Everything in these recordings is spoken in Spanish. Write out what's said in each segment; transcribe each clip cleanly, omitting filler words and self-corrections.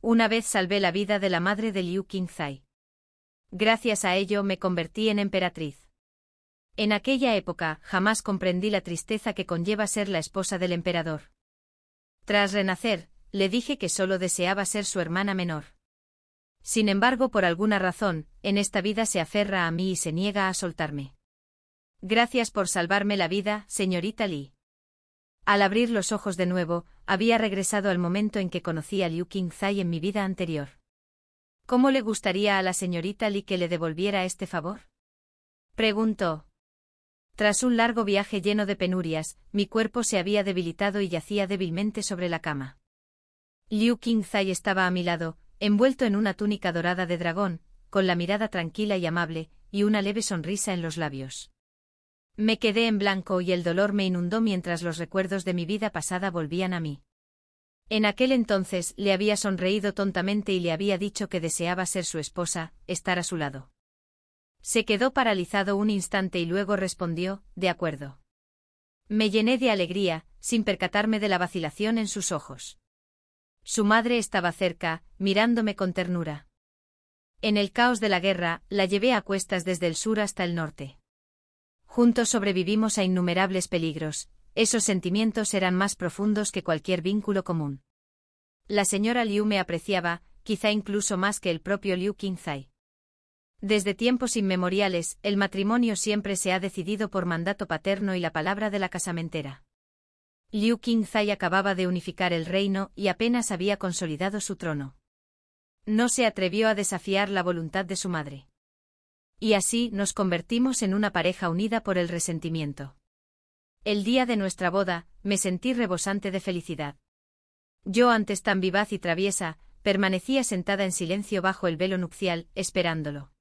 Una vez salvé la vida de la madre de Liu Qingzai. Gracias a ello me convertí en emperatriz. En aquella época jamás comprendí la tristeza que conlleva ser la esposa del emperador. Tras renacer, le dije que solo deseaba ser su hermana menor. Sin embargo, por alguna razón, en esta vida se aferra a mí y se niega a soltarme. Gracias por salvarme la vida, señorita Li. Al abrir los ojos de nuevo, había regresado al momento en que conocí a Liu Qingzai en mi vida anterior. ¿Cómo le gustaría a la señorita Li que le devolviera este favor?, preguntó. Tras un largo viaje lleno de penurias, mi cuerpo se había debilitado y yacía débilmente sobre la cama. Liu Qingzai estaba a mi lado, envuelto en una túnica dorada de dragón, con la mirada tranquila y amable, y una leve sonrisa en los labios. Me quedé en blanco y el dolor me inundó mientras los recuerdos de mi vida pasada volvían a mí. En aquel entonces le había sonreído tontamente y le había dicho que deseaba ser su esposa, estar a su lado. Se quedó paralizado un instante y luego respondió, de acuerdo. Me llené de alegría, sin percatarme de la vacilación en sus ojos. Su madre estaba cerca, mirándome con ternura. En el caos de la guerra, la llevé a cuestas desde el sur hasta el norte. Juntos sobrevivimos a innumerables peligros, esos sentimientos eran más profundos que cualquier vínculo común. La señora Liu me apreciaba, quizá incluso más que el propio Liu Qingzai. Desde tiempos inmemoriales, el matrimonio siempre se ha decidido por mandato paterno y la palabra de la casamentera. Liu Qingzai acababa de unificar el reino y apenas había consolidado su trono. No se atrevió a desafiar la voluntad de su madre. Y así nos convertimos en una pareja unida por el resentimiento. El día de nuestra boda, me sentí rebosante de felicidad. Yo, antes tan vivaz y traviesa, permanecía sentada en silencio bajo el velo nupcial, esperándolo.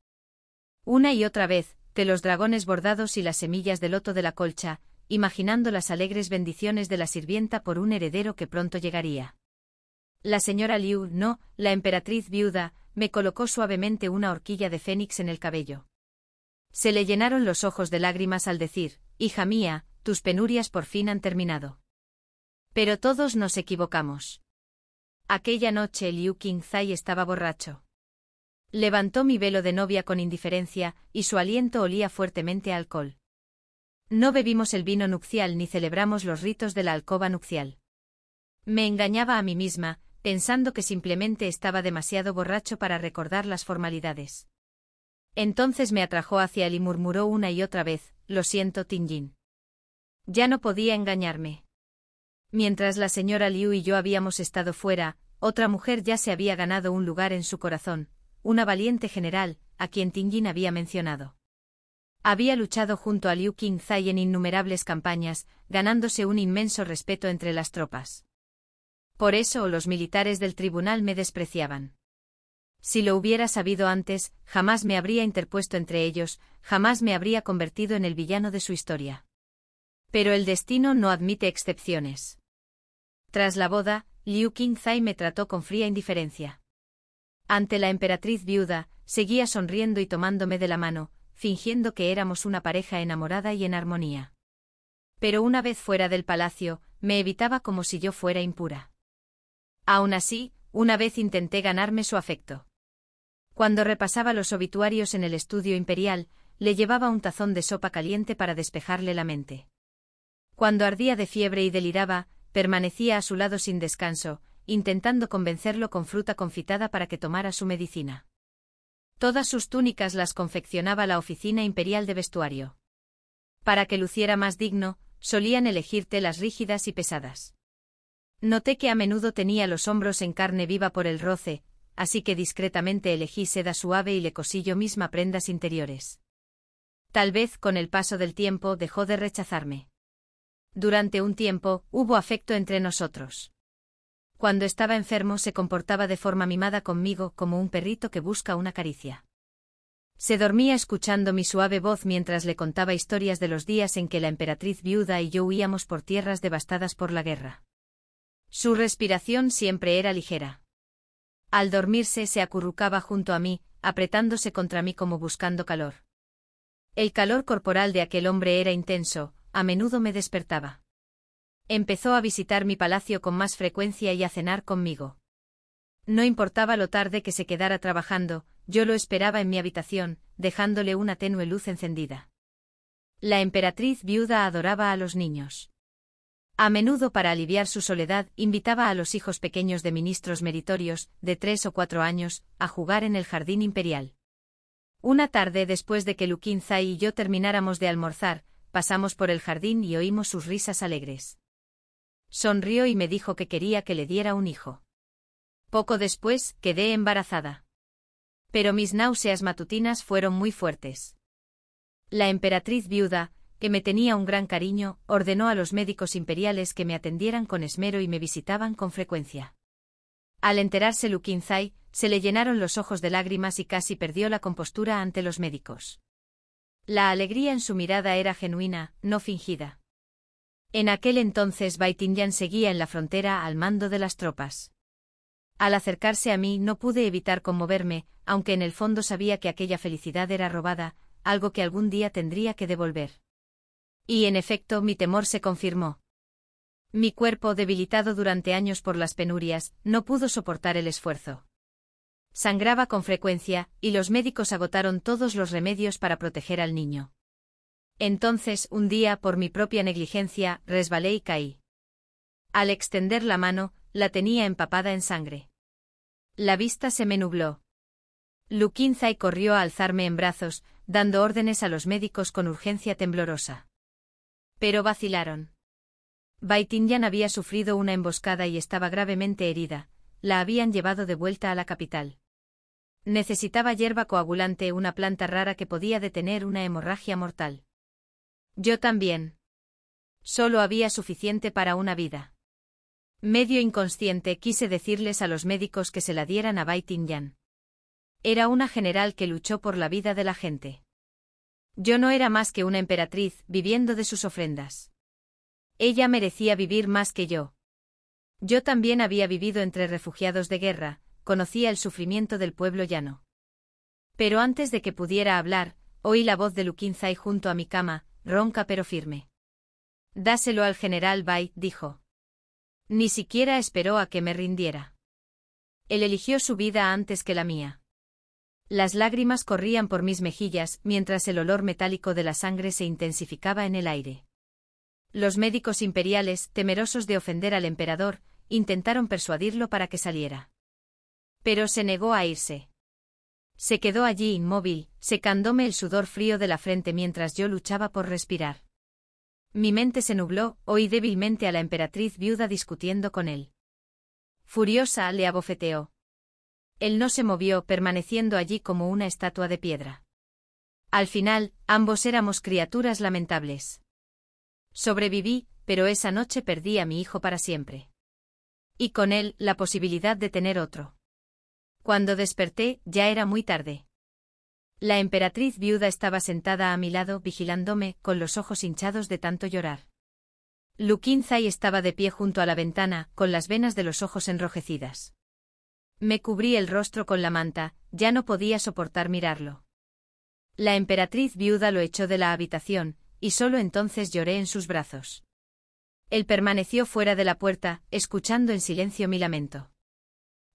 Una y otra vez, que los dragones bordados y las semillas de loto de la colcha, imaginando las alegres bendiciones de la sirvienta por un heredero que pronto llegaría. La señora Liu, no, la emperatriz viuda, me colocó suavemente una horquilla de fénix en el cabello. Se le llenaron los ojos de lágrimas al decir, hija mía, tus penurias por fin han terminado. Pero todos nos equivocamos. Aquella noche Liu Qingzai estaba borracho. Levantó mi velo de novia con indiferencia, y su aliento olía fuertemente a alcohol. No bebimos el vino nupcial ni celebramos los ritos de la alcoba nupcial. Me engañaba a mí misma, pensando que simplemente estaba demasiado borracho para recordar las formalidades. Entonces me atrajo hacia él y murmuró una y otra vez, lo siento, Tinjin. Ya no podía engañarme. Mientras la señora Liu y yo habíamos estado fuera, otra mujer ya se había ganado un lugar en su corazón, una valiente general, a quien Tinjin había mencionado. Había luchado junto a Liu Qingzai en innumerables campañas, ganándose un inmenso respeto entre las tropas. Por eso los militares del tribunal me despreciaban. Si lo hubiera sabido antes, jamás me habría interpuesto entre ellos, jamás me habría convertido en el villano de su historia. Pero el destino no admite excepciones. Tras la boda, Liu Qingzai me trató con fría indiferencia. Ante la emperatriz viuda, seguía sonriendo y tomándome de la mano, fingiendo que éramos una pareja enamorada y en armonía. Pero una vez fuera del palacio, me evitaba como si yo fuera impura. Aún así, una vez intenté ganarme su afecto. Cuando repasaba los obituarios en el estudio imperial, le llevaba un tazón de sopa caliente para despejarle la mente. Cuando ardía de fiebre y deliraba, permanecía a su lado sin descanso, intentando convencerlo con fruta confitada para que tomara su medicina. Todas sus túnicas las confeccionaba la oficina imperial de vestuario. Para que luciera más digno, solían elegir telas rígidas y pesadas. Noté que a menudo tenía los hombros en carne viva por el roce, así que discretamente elegí seda suave y le cosí yo misma prendas interiores. Tal vez con el paso del tiempo dejó de rechazarme. Durante un tiempo, hubo afecto entre nosotros. Cuando estaba enfermo se comportaba de forma mimada conmigo como un perrito que busca una caricia. Se dormía escuchando mi suave voz mientras le contaba historias de los días en que la emperatriz viuda y yo huíamos por tierras devastadas por la guerra. Su respiración siempre era ligera. Al dormirse se acurrucaba junto a mí, apretándose contra mí como buscando calor. El calor corporal de aquel hombre era intenso, a menudo me despertaba. Empezó a visitar mi palacio con más frecuencia y a cenar conmigo. No importaba lo tarde que se quedara trabajando, yo lo esperaba en mi habitación, dejándole una tenue luz encendida. La emperatriz viuda adoraba a los niños. A menudo, para aliviar su soledad, invitaba a los hijos pequeños de ministros meritorios, de 3 o 4 años, a jugar en el jardín imperial. Una tarde, después de que Lu Qinzhai y yo termináramos de almorzar, pasamos por el jardín y oímos sus risas alegres. Sonrió y me dijo que quería que le diera un hijo. Poco después, quedé embarazada. Pero mis náuseas matutinas fueron muy fuertes. La emperatriz viuda, que me tenía un gran cariño, ordenó a los médicos imperiales que me atendieran con esmero y me visitaban con frecuencia. Al enterarse Lu Qinzhai, se le llenaron los ojos de lágrimas y casi perdió la compostura ante los médicos. La alegría en su mirada era genuina, no fingida. En aquel entonces Bai Tianyan seguía en la frontera al mando de las tropas. Al acercarse a mí no pude evitar conmoverme, aunque en el fondo sabía que aquella felicidad era robada, algo que algún día tendría que devolver. Y en efecto mi temor se confirmó. Mi cuerpo, debilitado durante años por las penurias, no pudo soportar el esfuerzo. Sangraba con frecuencia, y los médicos agotaron todos los remedios para proteger al niño. Entonces, un día, por mi propia negligencia, resbalé y caí. Al extender la mano, la tenía empapada en sangre. La vista se me nubló. Lu Qinzhai corrió a alzarme en brazos, dando órdenes a los médicos con urgencia temblorosa. Pero vacilaron. Bai Tianyan había sufrido una emboscada y estaba gravemente herida, la habían llevado de vuelta a la capital. Necesitaba hierba coagulante, una planta rara que podía detener una hemorragia mortal. Yo también. Solo había suficiente para una vida. Medio inconsciente quise decirles a los médicos que se la dieran a Bai Tianyan. Era una general que luchó por la vida de la gente. Yo no era más que una emperatriz, viviendo de sus ofrendas. Ella merecía vivir más que yo. Yo también había vivido entre refugiados de guerra, conocía el sufrimiento del pueblo llano. Pero antes de que pudiera hablar, oí la voz de Lu Qinzhai junto a mi cama, ronca pero firme. Dáselo al general Bai, dijo. Ni siquiera esperó a que me rindiera. Él eligió su vida antes que la mía. Las lágrimas corrían por mis mejillas mientras el olor metálico de la sangre se intensificaba en el aire. Los médicos imperiales, temerosos de ofender al emperador, intentaron persuadirlo para que saliera. Pero se negó a irse. Se quedó allí inmóvil, secándome el sudor frío de la frente mientras yo luchaba por respirar. Mi mente se nubló, oí débilmente a la emperatriz viuda discutiendo con él. Furiosa, le abofeteó. Él no se movió, permaneciendo allí como una estatua de piedra. Al final, ambos éramos criaturas lamentables. Sobreviví, pero esa noche perdí a mi hijo para siempre. Y con él, la posibilidad de tener otro. Cuando desperté, ya era muy tarde. La emperatriz viuda estaba sentada a mi lado, vigilándome, con los ojos hinchados de tanto llorar. Lu Qinzhai estaba de pie junto a la ventana, con las venas de los ojos enrojecidas. Me cubrí el rostro con la manta, ya no podía soportar mirarlo. La emperatriz viuda lo echó de la habitación, y solo entonces lloré en sus brazos. Él permaneció fuera de la puerta, escuchando en silencio mi lamento.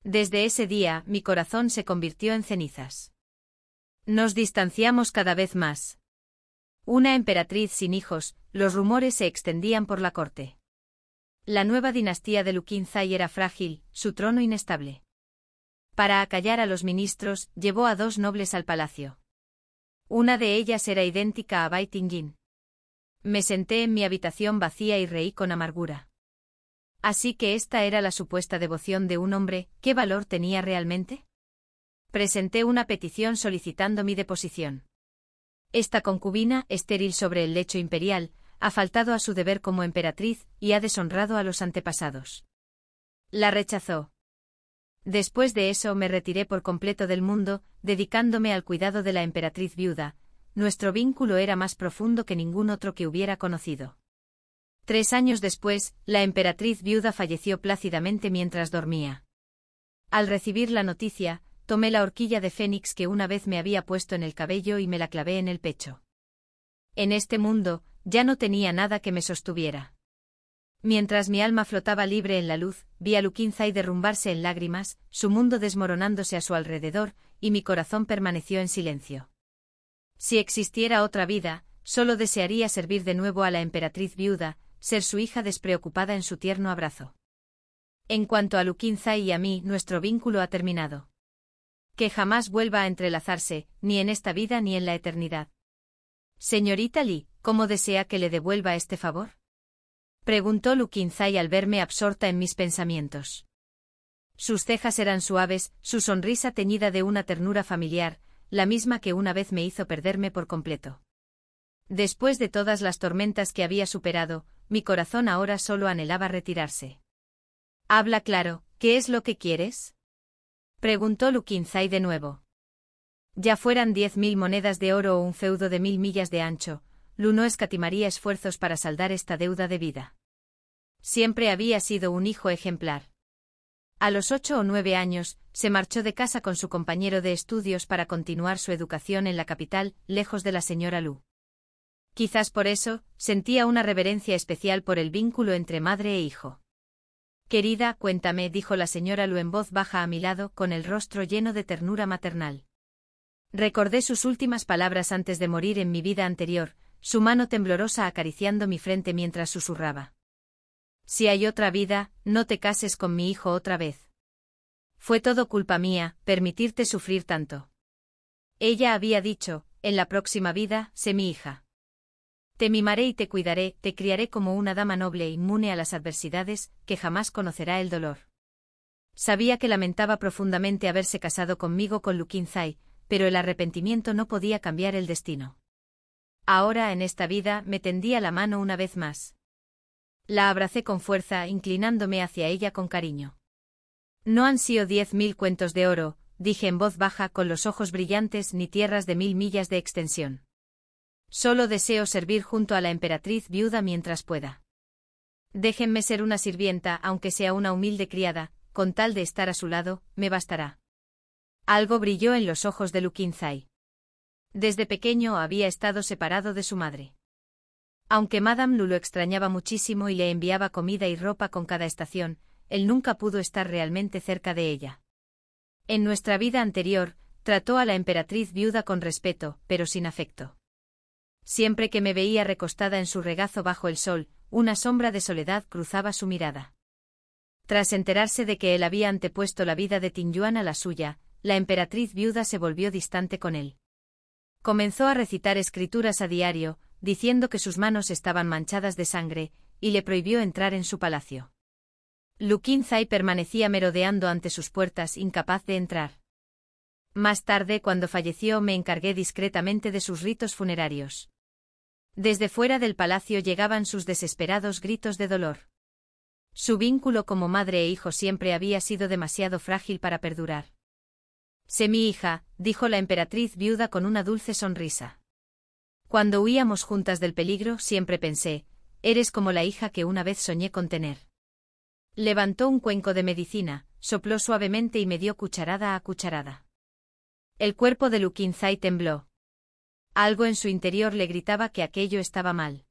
Desde ese día, mi corazón se convirtió en cenizas. Nos distanciamos cada vez más. Una emperatriz sin hijos, los rumores se extendían por la corte. La nueva dinastía de Lu Qinzhai era frágil, su trono inestable. Para acallar a los ministros, llevó a 2 nobles al palacio. Una de ellas era idéntica a Bai Tianyan. Me senté en mi habitación vacía y reí con amargura. Así que esta era la supuesta devoción de un hombre, ¿qué valor tenía realmente? Presenté una petición solicitando mi deposición. Esta concubina, estéril sobre el lecho imperial, ha faltado a su deber como emperatriz y ha deshonrado a los antepasados. La rechazó. Después de eso me retiré por completo del mundo, dedicándome al cuidado de la emperatriz viuda. Nuestro vínculo era más profundo que ningún otro que hubiera conocido. 3 años después, la emperatriz viuda falleció plácidamente mientras dormía. Al recibir la noticia, tomé la horquilla de fénix que una vez me había puesto en el cabello y me la clavé en el pecho. En este mundo, ya no tenía nada que me sostuviera. Mientras mi alma flotaba libre en la luz, vi a Lukinzai derrumbarse en lágrimas, su mundo desmoronándose a su alrededor, y mi corazón permaneció en silencio. Si existiera otra vida, solo desearía servir de nuevo a la emperatriz viuda, ser su hija despreocupada en su tierno abrazo. En cuanto a Lukinzai y a mí, nuestro vínculo ha terminado. Que jamás vuelva a entrelazarse, ni en esta vida ni en la eternidad. Señorita Li, ¿cómo desea que le devuelva este favor? Preguntó Lukinzai al verme absorta en mis pensamientos. Sus cejas eran suaves, su sonrisa teñida de una ternura familiar, la misma que una vez me hizo perderme por completo. Después de todas las tormentas que había superado, mi corazón ahora solo anhelaba retirarse. Habla claro, ¿qué es lo que quieres? Preguntó Lukinzai de nuevo. Ya fueran 10.000 monedas de oro o un feudo de 1000 millas de ancho, Lu no escatimaría esfuerzos para saldar esta deuda de vida. Siempre había sido un hijo ejemplar. A los 8 o 9 años, se marchó de casa con su compañero de estudios para continuar su educación en la capital, lejos de la señora Lu. Quizás por eso, sentía una reverencia especial por el vínculo entre madre e hijo. Querida, cuéntame, dijo la señora Lu en voz baja a mi lado, con el rostro lleno de ternura maternal. Recordé sus últimas palabras antes de morir en mi vida anterior, su mano temblorosa acariciando mi frente mientras susurraba. Si hay otra vida, no te cases con mi hijo otra vez. Fue todo culpa mía, permitirte sufrir tanto. Ella había dicho, en la próxima vida, sé mi hija. Te mimaré y te cuidaré, te criaré como una dama noble e inmune a las adversidades, que jamás conocerá el dolor. Sabía que lamentaba profundamente haberse casado conmigo con Lukinzai, pero el arrepentimiento no podía cambiar el destino. Ahora en esta vida me tendía la mano una vez más. La abracé con fuerza, inclinándome hacia ella con cariño. No han sido 10.000 cuentos de oro, dije en voz baja con los ojos brillantes, ni tierras de 1000 millas de extensión. Solo deseo servir junto a la emperatriz viuda mientras pueda. Déjenme ser una sirvienta, aunque sea una humilde criada, con tal de estar a su lado, me bastará. Algo brilló en los ojos de Lukinzai. Desde pequeño había estado separado de su madre. Aunque Madame Lu lo extrañaba muchísimo y le enviaba comida y ropa con cada estación, él nunca pudo estar realmente cerca de ella. En nuestra vida anterior, trató a la emperatriz viuda con respeto, pero sin afecto. Siempre que me veía recostada en su regazo bajo el sol, una sombra de soledad cruzaba su mirada. Tras enterarse de que él había antepuesto la vida de Tingyuan a la suya, la emperatriz viuda se volvió distante con él. Comenzó a recitar escrituras a diario, diciendo que sus manos estaban manchadas de sangre, y le prohibió entrar en su palacio. Lukinzai permanecía merodeando ante sus puertas, incapaz de entrar. Más tarde, cuando falleció, me encargué discretamente de sus ritos funerarios. Desde fuera del palacio llegaban sus desesperados gritos de dolor. Su vínculo como madre e hijo siempre había sido demasiado frágil para perdurar. Sé mi hija, dijo la emperatriz viuda con una dulce sonrisa. Cuando huíamos juntas del peligro, siempre pensé, eres como la hija que una vez soñé con tener. Levantó un cuenco de medicina, sopló suavemente y me dio cucharada a cucharada. El cuerpo de Lukinzai tembló. Algo en su interior le gritaba que aquello estaba mal.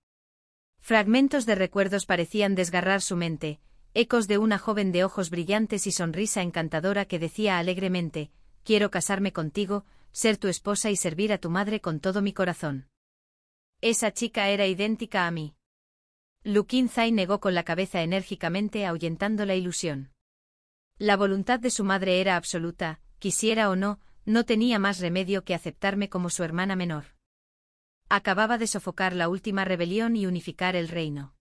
Fragmentos de recuerdos parecían desgarrar su mente, ecos de una joven de ojos brillantes y sonrisa encantadora que decía alegremente, quiero casarme contigo, ser tu esposa y servir a tu madre con todo mi corazón. Esa chica era idéntica a mí. Lukinzai negó con la cabeza enérgicamente, ahuyentando la ilusión. La voluntad de su madre era absoluta, quisiera o no, no tenía más remedio que aceptarme como su hermana menor. Acababa de sofocar la última rebelión y unificar el reino.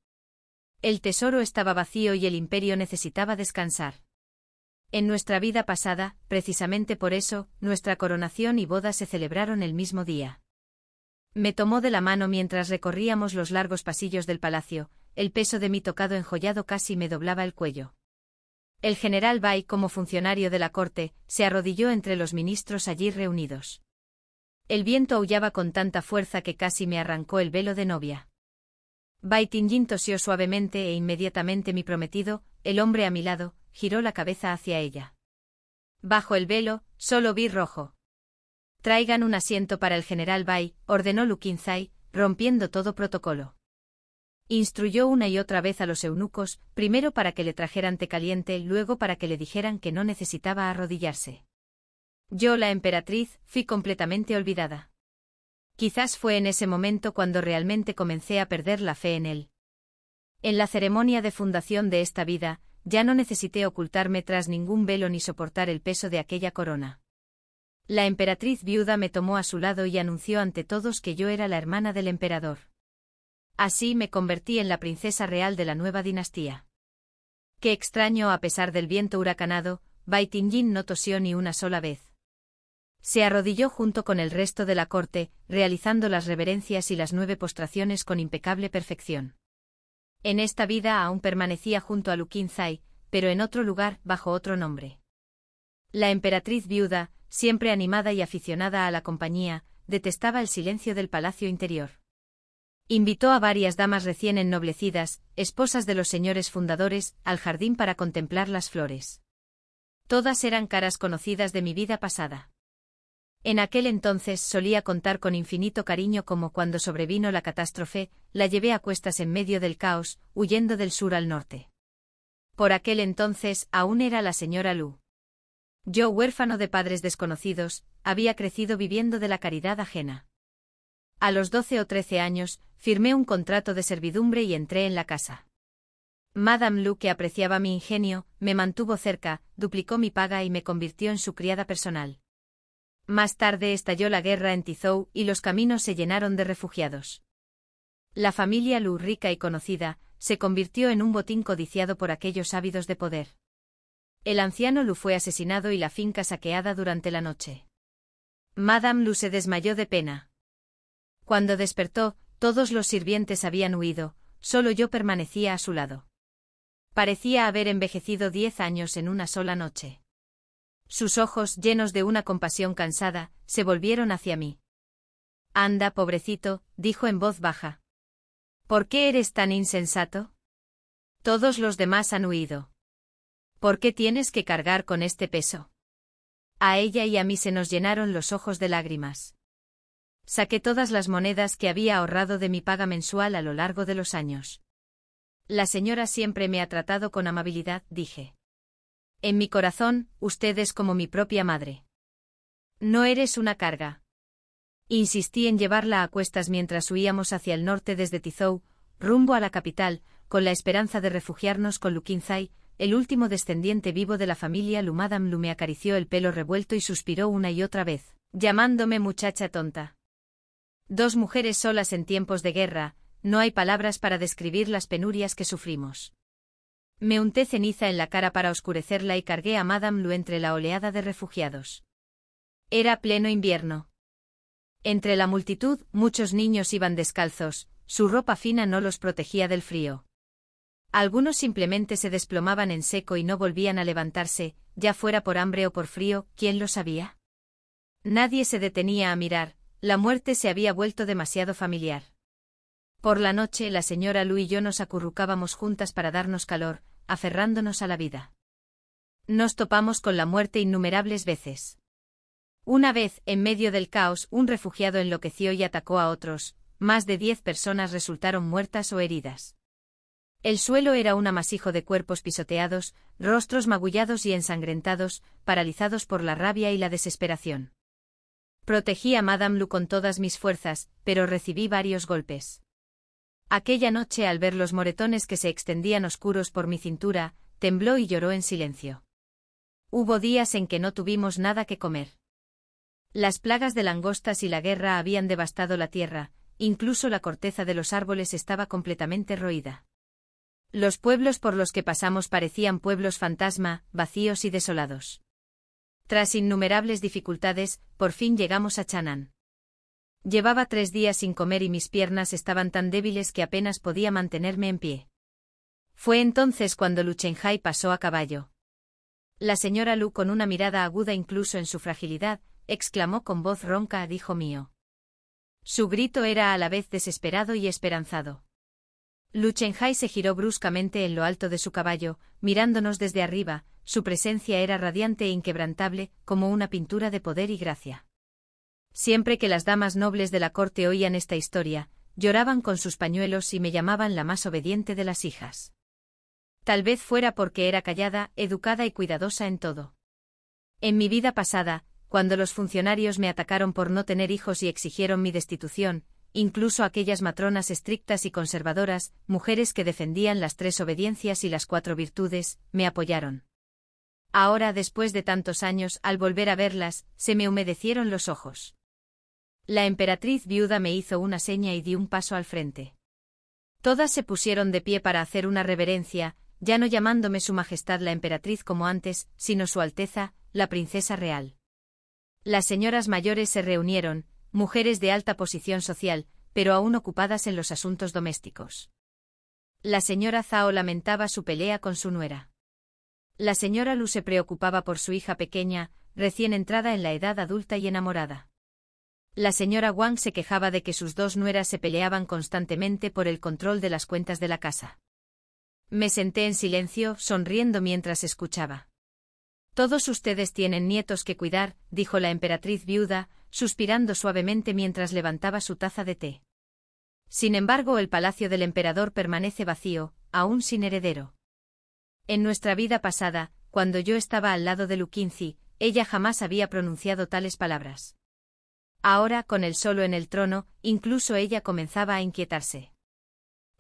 El tesoro estaba vacío y el imperio necesitaba descansar. En nuestra vida pasada, precisamente por eso, nuestra coronación y boda se celebraron el mismo día. Me tomó de la mano mientras recorríamos los largos pasillos del palacio, el peso de mi tocado enjollado casi me doblaba el cuello. El general Bai, como funcionario de la corte, se arrodilló entre los ministros allí reunidos. El viento aullaba con tanta fuerza que casi me arrancó el velo de novia. Bai Tianjin tosió suavemente e inmediatamente mi prometido, el hombre a mi lado, giró la cabeza hacia ella. Bajo el velo, solo vi rojo. Traigan un asiento para el general Bai, ordenó Lukinzai, rompiendo todo protocolo. Instruyó una y otra vez a los eunucos, primero para que le trajeran té caliente, luego para que le dijeran que no necesitaba arrodillarse. Yo, la emperatriz, fui completamente olvidada. Quizás fue en ese momento cuando realmente comencé a perder la fe en él. En la ceremonia de fundación de esta vida, ya no necesité ocultarme tras ningún velo ni soportar el peso de aquella corona. La emperatriz viuda me tomó a su lado y anunció ante todos que yo era la hermana del emperador. Así me convertí en la princesa real de la nueva dinastía. Qué extraño, a pesar del viento huracanado, Bai Tianyin no tosió ni una sola vez. Se arrodilló junto con el resto de la corte, realizando las reverencias y las 9 postraciones con impecable perfección. En esta vida aún permanecía junto a Lu Qinzai, pero en otro lugar, bajo otro nombre. La emperatriz viuda, siempre animada y aficionada a la compañía, detestaba el silencio del palacio interior. Invitó a varias damas recién ennoblecidas, esposas de los señores fundadores, al jardín para contemplar las flores. Todas eran caras conocidas de mi vida pasada. En aquel entonces solía contar con infinito cariño, como cuando sobrevino la catástrofe, la llevé a cuestas en medio del caos, huyendo del sur al norte. Por aquel entonces aún era la señora Lu. Yo, huérfano de padres desconocidos, había crecido viviendo de la caridad ajena. A los 12 o 13 años, firmé un contrato de servidumbre y entré en la casa. Madame Lu, que apreciaba mi ingenio, me mantuvo cerca, duplicó mi paga y me convirtió en su criada personal. Más tarde estalló la guerra en Tizhou y los caminos se llenaron de refugiados. La familia Lu, rica y conocida, se convirtió en un botín codiciado por aquellos ávidos de poder. El anciano Lu fue asesinado y la finca saqueada durante la noche. Madame Lu se desmayó de pena. Cuando despertó, todos los sirvientes habían huido, solo yo permanecía a su lado. Parecía haber envejecido 10 años en una sola noche. Sus ojos, llenos de una compasión cansada, se volvieron hacia mí. «Anda, pobrecito», dijo en voz baja. «¿Por qué eres tan insensato? Todos los demás han huido. ¿Por qué tienes que cargar con este peso?» A ella y a mí se nos llenaron los ojos de lágrimas. Saqué todas las monedas que había ahorrado de mi paga mensual a lo largo de los años. «La señora siempre me ha tratado con amabilidad», dije. «En mi corazón, usted es como mi propia madre. No eres una carga». Insistí en llevarla a cuestas mientras huíamos hacia el norte desde Tizhou, rumbo a la capital, con la esperanza de refugiarnos con Lu Qinzai, el último descendiente vivo de la familia Lu. Madame Lu me acarició el pelo revuelto y suspiró una y otra vez, llamándome muchacha tonta. 2 mujeres solas en tiempos de guerra, no hay palabras para describir las penurias que sufrimos. Me unté ceniza en la cara para oscurecerla y cargué a Madame Lu entre la oleada de refugiados. Era pleno invierno. Entre la multitud, muchos niños iban descalzos, su ropa fina no los protegía del frío. Algunos simplemente se desplomaban en seco y no volvían a levantarse, ya fuera por hambre o por frío, ¿quién lo sabía? Nadie se detenía a mirar, la muerte se había vuelto demasiado familiar. Por la noche la señora Lu y yo nos acurrucábamos juntas para darnos calor, aferrándonos a la vida. Nos topamos con la muerte innumerables veces. Una vez, en medio del caos, un refugiado enloqueció y atacó a otros, más de 10 personas resultaron muertas o heridas. El suelo era un amasijo de cuerpos pisoteados, rostros magullados y ensangrentados, paralizados por la rabia y la desesperación. Protegí a Madame Lu con todas mis fuerzas, pero recibí varios golpes. Aquella noche, al ver los moretones que se extendían oscuros por mi cintura, tembló y lloró en silencio. Hubo días en que no tuvimos nada que comer. Las plagas de langostas y la guerra habían devastado la tierra, incluso la corteza de los árboles estaba completamente roída. Los pueblos por los que pasamos parecían pueblos fantasma, vacíos y desolados. Tras innumerables dificultades, por fin llegamos a Chang'an. Llevaba 3 días sin comer y mis piernas estaban tan débiles que apenas podía mantenerme en pie. Fue entonces cuando Lu Chenhai pasó a caballo. La señora Lu, con una mirada aguda incluso en su fragilidad, exclamó con voz ronca: «Hijo mío». Su grito era a la vez desesperado y esperanzado. Lu Chenhai se giró bruscamente en lo alto de su caballo, mirándonos desde arriba. Su presencia era radiante e inquebrantable, como una pintura de poder y gracia. Siempre que las damas nobles de la corte oían esta historia, lloraban con sus pañuelos y me llamaban la más obediente de las hijas. Tal vez fuera porque era callada, educada y cuidadosa en todo. En mi vida pasada, cuando los funcionarios me atacaron por no tener hijos y exigieron mi destitución, incluso aquellas matronas estrictas y conservadoras, mujeres que defendían las 3 obediencias y las 4 virtudes, me apoyaron. Ahora, después de tantos años, al volver a verlas, se me humedecieron los ojos. La emperatriz viuda me hizo una seña y di un paso al frente. Todas se pusieron de pie para hacer una reverencia, ya no llamándome Su Majestad la emperatriz como antes, sino Su Alteza, la princesa real. Las señoras mayores se reunieron, mujeres de alta posición social, pero aún ocupadas en los asuntos domésticos. La señora Zhao lamentaba su pelea con su nuera. La señora Lu se preocupaba por su hija pequeña, recién entrada en la edad adulta y enamorada. La señora Wang se quejaba de que sus 2 nueras se peleaban constantemente por el control de las cuentas de la casa. Me senté en silencio, sonriendo mientras escuchaba. Todos ustedes tienen nietos que cuidar, dijo la emperatriz viuda, suspirando suavemente mientras levantaba su taza de té. Sin embargo, el palacio del emperador permanece vacío, aún sin heredero. En nuestra vida pasada, cuando yo estaba al lado de Lu Qinzi, ella jamás había pronunciado tales palabras. Ahora, con él solo en el trono, incluso ella comenzaba a inquietarse.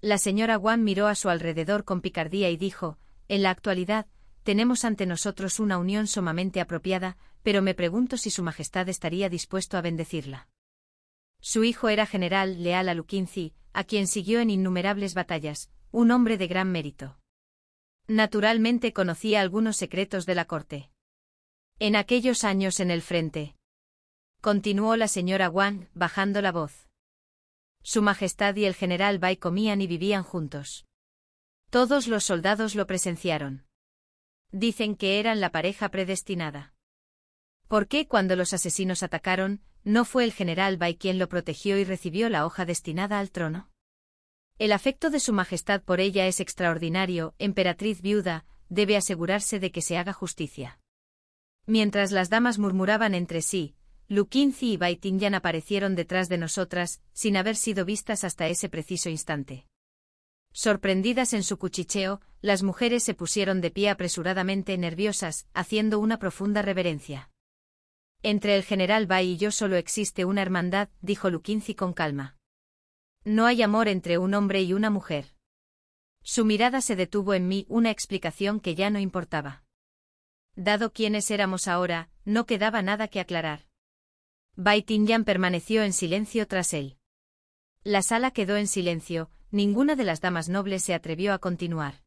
La señora Wang miró a su alrededor con picardía y dijo, en la actualidad, tenemos ante nosotros una unión sumamente apropiada, pero me pregunto si Su Majestad estaría dispuesto a bendecirla. Su hijo era general leal a Lu Qinzi, a quien siguió en innumerables batallas, un hombre de gran mérito. Naturalmente conocía algunos secretos de la corte. En aquellos años en el frente, continuó la señora Wang, bajando la voz. Su Majestad y el general Bai comían y vivían juntos. Todos los soldados lo presenciaron. Dicen que eran la pareja predestinada. ¿Por qué cuando los asesinos atacaron, no fue el general Bai quien lo protegió y recibió la hoja destinada al trono? El afecto de Su Majestad por ella es extraordinario, emperatriz viuda, debe asegurarse de que se haga justicia. Mientras las damas murmuraban entre sí, Lu Qinzi y Bai Tianyan aparecieron detrás de nosotras, sin haber sido vistas hasta ese preciso instante. Sorprendidas en su cuchicheo, las mujeres se pusieron de pie apresuradamente nerviosas, haciendo una profunda reverencia. Entre el general Bai y yo solo existe una hermandad, dijo Lu Qinzi con calma. No hay amor entre un hombre y una mujer. Su mirada se detuvo en mí, una explicación que ya no importaba. Dado quiénes éramos ahora, no quedaba nada que aclarar. Bai Tianyan permaneció en silencio tras él. La sala quedó en silencio, ninguna de las damas nobles se atrevió a continuar.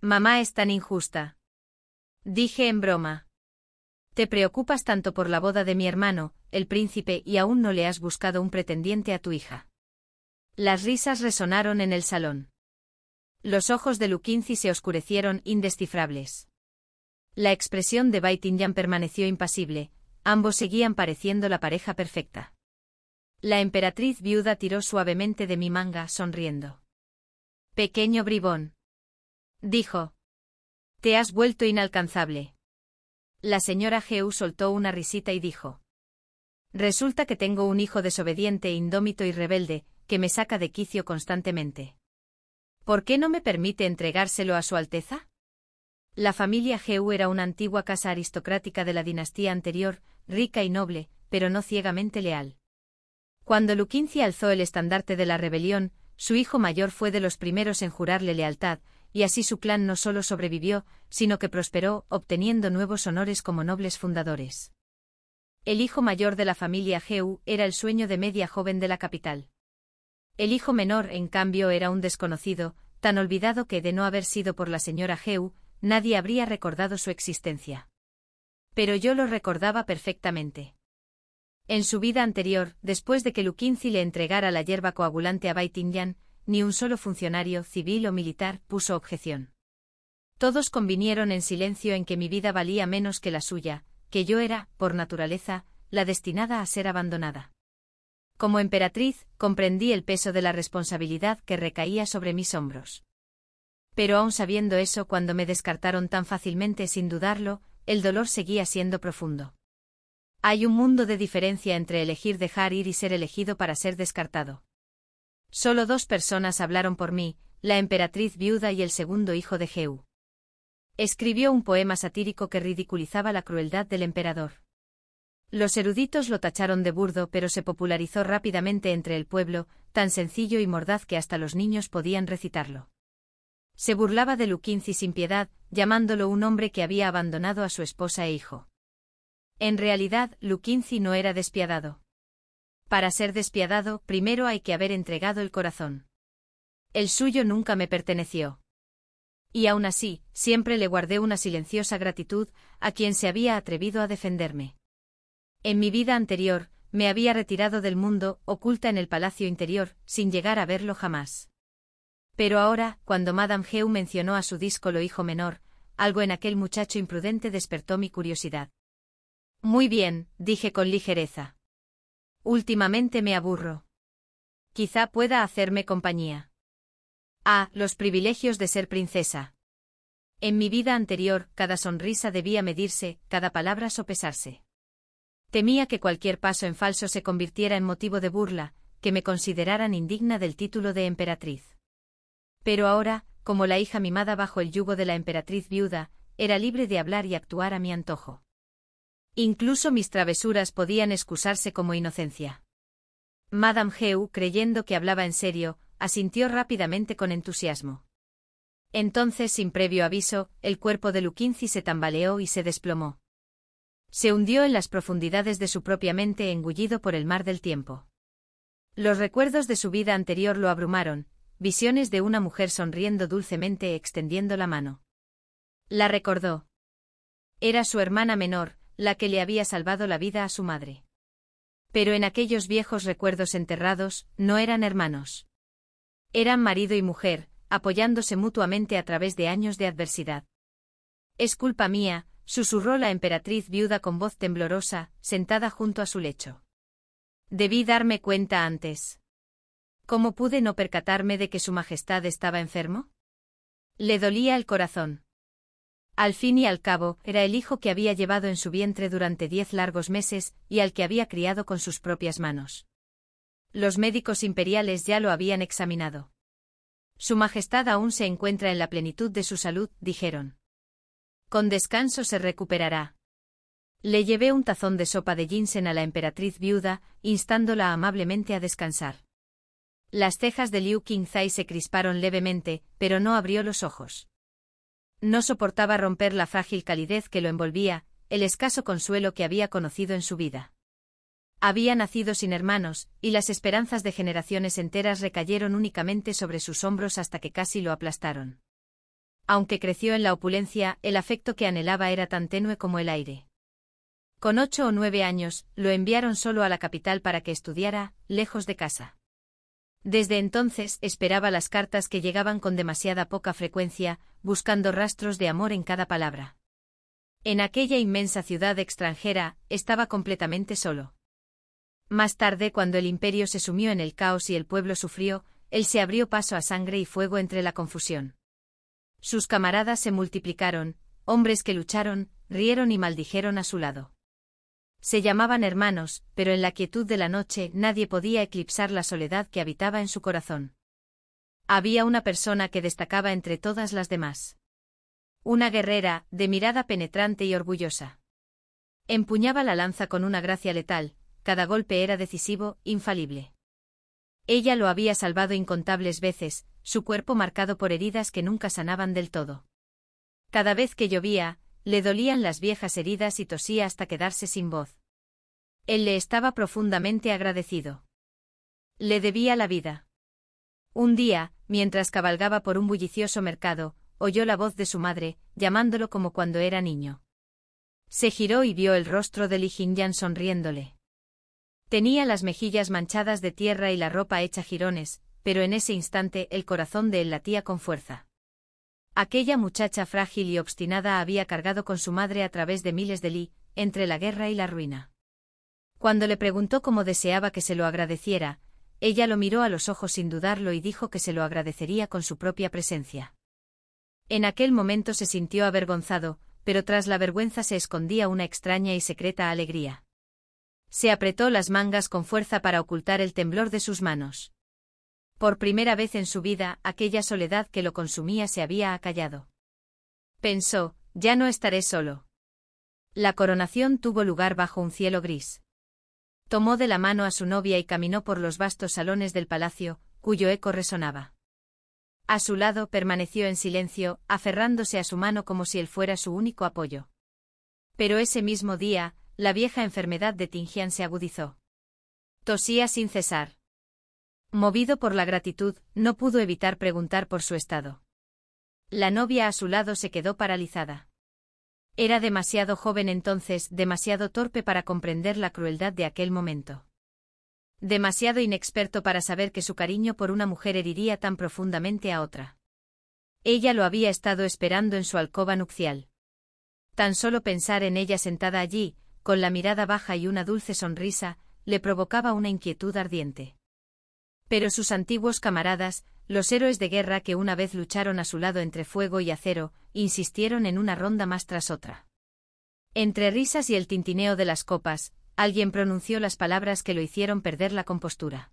Mamá es tan injusta. Dije en broma. Te preocupas tanto por la boda de mi hermano, el príncipe, y aún no le has buscado un pretendiente a tu hija. Las risas resonaron en el salón. Los ojos de Lu Qinzi se oscurecieron, indescifrables. La expresión de Bai Tianyan permaneció impasible, ambos seguían pareciendo la pareja perfecta. La emperatriz viuda tiró suavemente de mi manga, sonriendo. Pequeño bribón, dijo. Te has vuelto inalcanzable. La señora Heu soltó una risita y dijo. Resulta que tengo un hijo desobediente, indómito y rebelde, que me saca de quicio constantemente. ¿Por qué no me permite entregárselo a Su Alteza? La familia Heu era una antigua casa aristocrática de la dinastía anterior, rica y noble, pero no ciegamente leal. Cuando Lu Qinzi alzó el estandarte de la rebelión, su hijo mayor fue de los primeros en jurarle lealtad, y así su clan no solo sobrevivió, sino que prosperó, obteniendo nuevos honores como nobles fundadores. El hijo mayor de la familia Heu era el sueño de media joven de la capital. El hijo menor, en cambio, era un desconocido, tan olvidado que, de no haber sido por la señora Heu, nadie habría recordado su existencia. Pero yo lo recordaba perfectamente. En su vida anterior, después de que Lu Qinzi le entregara la hierba coagulante a Bai Tianyan, ni un solo funcionario, civil o militar, puso objeción. Todos convinieron en silencio en que mi vida valía menos que la suya, que yo era, por naturaleza, la destinada a ser abandonada. Como emperatriz, comprendí el peso de la responsabilidad que recaía sobre mis hombros. Pero aun sabiendo eso, cuando me descartaron tan fácilmente sin dudarlo, el dolor seguía siendo profundo. Hay un mundo de diferencia entre elegir dejar ir y ser elegido para ser descartado. Solo 2 personas hablaron por mí, la emperatriz viuda y el segundo hijo de Jehú. Escribió un poema satírico que ridiculizaba la crueldad del emperador. Los eruditos lo tacharon de burdo, pero se popularizó rápidamente entre el pueblo, tan sencillo y mordaz que hasta los niños podían recitarlo. Se burlaba de Luquinzi sin piedad, llamándolo un hombre que había abandonado a su esposa e hijo. En realidad, Luquinzi no era despiadado. Para ser despiadado, primero hay que haber entregado el corazón. El suyo nunca me perteneció. Y aún así, siempre le guardé una silenciosa gratitud a quien se había atrevido a defenderme. En mi vida anterior, me había retirado del mundo, oculta en el palacio interior, sin llegar a verlo jamás. Pero ahora, cuando Madame Jehú mencionó a su díscolo hijo menor, algo en aquel muchacho imprudente despertó mi curiosidad. Muy bien, dije con ligereza. Últimamente me aburro. Quizá pueda hacerme compañía. Ah, los privilegios de ser princesa. En mi vida anterior, cada sonrisa debía medirse, cada palabra sopesarse. Temía que cualquier paso en falso se convirtiera en motivo de burla, que me consideraran indigna del título de emperatriz. Pero ahora, como la hija mimada bajo el yugo de la emperatriz viuda, era libre de hablar y actuar a mi antojo. Incluso mis travesuras podían excusarse como inocencia. Madame Jehú, creyendo que hablaba en serio, asintió rápidamente con entusiasmo. Entonces, sin previo aviso, el cuerpo de Luquinzi se tambaleó y se desplomó. Se hundió en las profundidades de su propia mente, engullido por el mar del tiempo. Los recuerdos de su vida anterior lo abrumaron, visiones de una mujer sonriendo dulcemente extendiendo la mano. La recordó. Era su hermana menor, la que le había salvado la vida a su madre. Pero en aquellos viejos recuerdos enterrados, no eran hermanos. Eran marido y mujer, apoyándose mutuamente a través de años de adversidad. Es culpa mía, susurró la emperatriz viuda con voz temblorosa, sentada junto a su lecho. Debí darme cuenta antes. ¿Cómo pude no percatarme de que su majestad estaba enfermo? Le dolía el corazón. Al fin y al cabo, era el hijo que había llevado en su vientre durante 10 largos meses, y al que había criado con sus propias manos. Los médicos imperiales ya lo habían examinado. Su majestad aún se encuentra en la plenitud de su salud, dijeron. Con descanso se recuperará. Le llevé un tazón de sopa de ginseng a la emperatriz viuda, instándola amablemente a descansar. Las cejas de Liu Qingzai se crisparon levemente, pero no abrió los ojos. No soportaba romper la frágil calidez que lo envolvía, el escaso consuelo que había conocido en su vida. Había nacido sin hermanos, y las esperanzas de generaciones enteras recayeron únicamente sobre sus hombros hasta que casi lo aplastaron. Aunque creció en la opulencia, el afecto que anhelaba era tan tenue como el aire. Con 8 o 9 años, lo enviaron solo a la capital para que estudiara, lejos de casa. Desde entonces esperaba las cartas que llegaban con demasiada poca frecuencia, buscando rastros de amor en cada palabra. En aquella inmensa ciudad extranjera, estaba completamente solo. Más tarde, cuando el imperio se sumió en el caos y el pueblo sufrió, él se abrió paso a sangre y fuego entre la confusión. Sus camaradas se multiplicaron, hombres que lucharon, rieron y maldijeron a su lado. Se llamaban hermanos, pero en la quietud de la noche nadie podía eclipsar la soledad que habitaba en su corazón. Había una persona que destacaba entre todas las demás. Una guerrera, de mirada penetrante y orgullosa. Empuñaba la lanza con una gracia letal, cada golpe era decisivo, infalible. Ella lo había salvado incontables veces, su cuerpo marcado por heridas que nunca sanaban del todo. Cada vez que llovía, le dolían las viejas heridas y tosía hasta quedarse sin voz. Él le estaba profundamente agradecido. Le debía la vida. Un día, mientras cabalgaba por un bullicioso mercado, oyó la voz de su madre, llamándolo como cuando era niño. Se giró y vio el rostro de Li Jingyan sonriéndole. Tenía las mejillas manchadas de tierra y la ropa hecha jirones, pero en ese instante el corazón de él latía con fuerza. Aquella muchacha frágil y obstinada había cargado con su madre a través de miles de li, entre la guerra y la ruina. Cuando le preguntó cómo deseaba que se lo agradeciera, ella lo miró a los ojos sin dudarlo y dijo que se lo agradecería con su propia presencia. En aquel momento se sintió avergonzado, pero tras la vergüenza se escondía una extraña y secreta alegría. Se apretó las mangas con fuerza para ocultar el temblor de sus manos. Por primera vez en su vida, aquella soledad que lo consumía se había acallado. Pensó, ya no estaré solo. La coronación tuvo lugar bajo un cielo gris. Tomó de la mano a su novia y caminó por los vastos salones del palacio, cuyo eco resonaba. A su lado permaneció en silencio, aferrándose a su mano como si él fuera su único apoyo. Pero ese mismo día, la vieja enfermedad de Tingyán se agudizó. Tosía sin cesar. Movido por la gratitud, no pudo evitar preguntar por su estado. La novia a su lado se quedó paralizada. Era demasiado joven entonces, demasiado torpe para comprender la crueldad de aquel momento. Demasiado inexperto para saber que su cariño por una mujer heriría tan profundamente a otra. Ella lo había estado esperando en su alcoba nupcial. Tan solo pensar en ella sentada allí, con la mirada baja y una dulce sonrisa, le provocaba una inquietud ardiente. Pero sus antiguos camaradas, los héroes de guerra que una vez lucharon a su lado entre fuego y acero, insistieron en una ronda más tras otra. Entre risas y el tintineo de las copas, alguien pronunció las palabras que lo hicieron perder la compostura.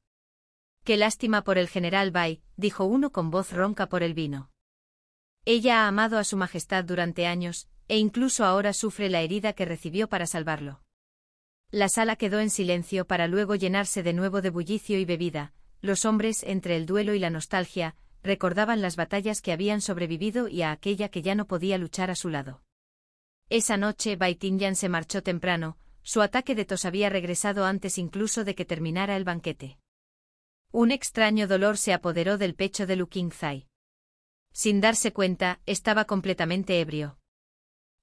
«Qué lástima por el general Bai», dijo uno con voz ronca por el vino. Ella ha amado a su majestad durante años, e incluso ahora sufre la herida que recibió para salvarlo. La sala quedó en silencio para luego llenarse de nuevo de bullicio y bebida. Los hombres, entre el duelo y la nostalgia, recordaban las batallas que habían sobrevivido y a aquella que ya no podía luchar a su lado. Esa noche Bai Tingyán se marchó temprano, su ataque de tos había regresado antes incluso de que terminara el banquete. Un extraño dolor se apoderó del pecho de Lu Qingzai. Sin darse cuenta, estaba completamente ebrio.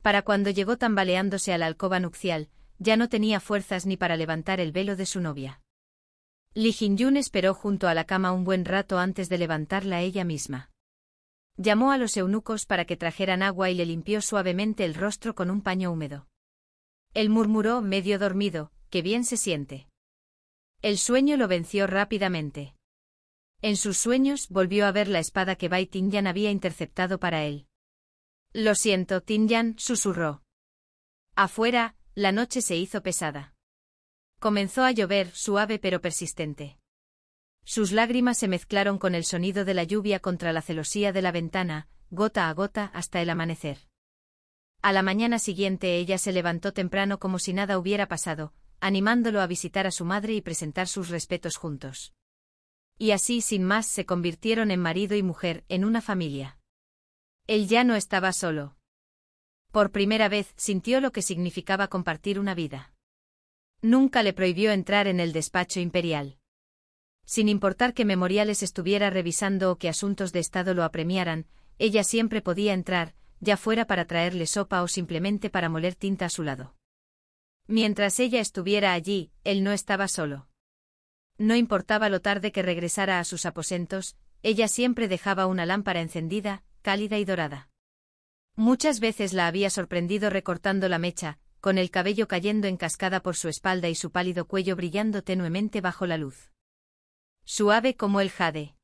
Para cuando llegó tambaleándose a la alcoba nupcial, ya no tenía fuerzas ni para levantar el velo de su novia. Li Jingyun esperó junto a la cama un buen rato antes de levantarla ella misma. Llamó a los eunucos para que trajeran agua y le limpió suavemente el rostro con un paño húmedo. Él murmuró, medio dormido, «Qué bien se siente». El sueño lo venció rápidamente. En sus sueños volvió a ver la espada que Bai Tingyán había interceptado para él. «Lo siento, Tingyán», susurró. Afuera, la noche se hizo pesada. Comenzó a llover, suave pero persistente. Sus lágrimas se mezclaron con el sonido de la lluvia contra la celosía de la ventana, gota a gota hasta el amanecer. A la mañana siguiente ella se levantó temprano como si nada hubiera pasado, animándolo a visitar a su madre y presentar sus respetos juntos. Y así sin más se convirtieron en marido y mujer, en una familia. Él ya no estaba solo. Por primera vez sintió lo que significaba compartir una vida. Nunca le prohibió entrar en el despacho imperial. Sin importar qué memoriales estuviera revisando o qué asuntos de estado lo apremiaran, ella siempre podía entrar, ya fuera para traerle sopa o simplemente para moler tinta a su lado. Mientras ella estuviera allí, él no estaba solo. No importaba lo tarde que regresara a sus aposentos, ella siempre dejaba una lámpara encendida, cálida y dorada. Muchas veces la había sorprendido recortando la mecha, con el cabello cayendo en cascada por su espalda y su pálido cuello brillando tenuemente bajo la luz. Suave como el jade.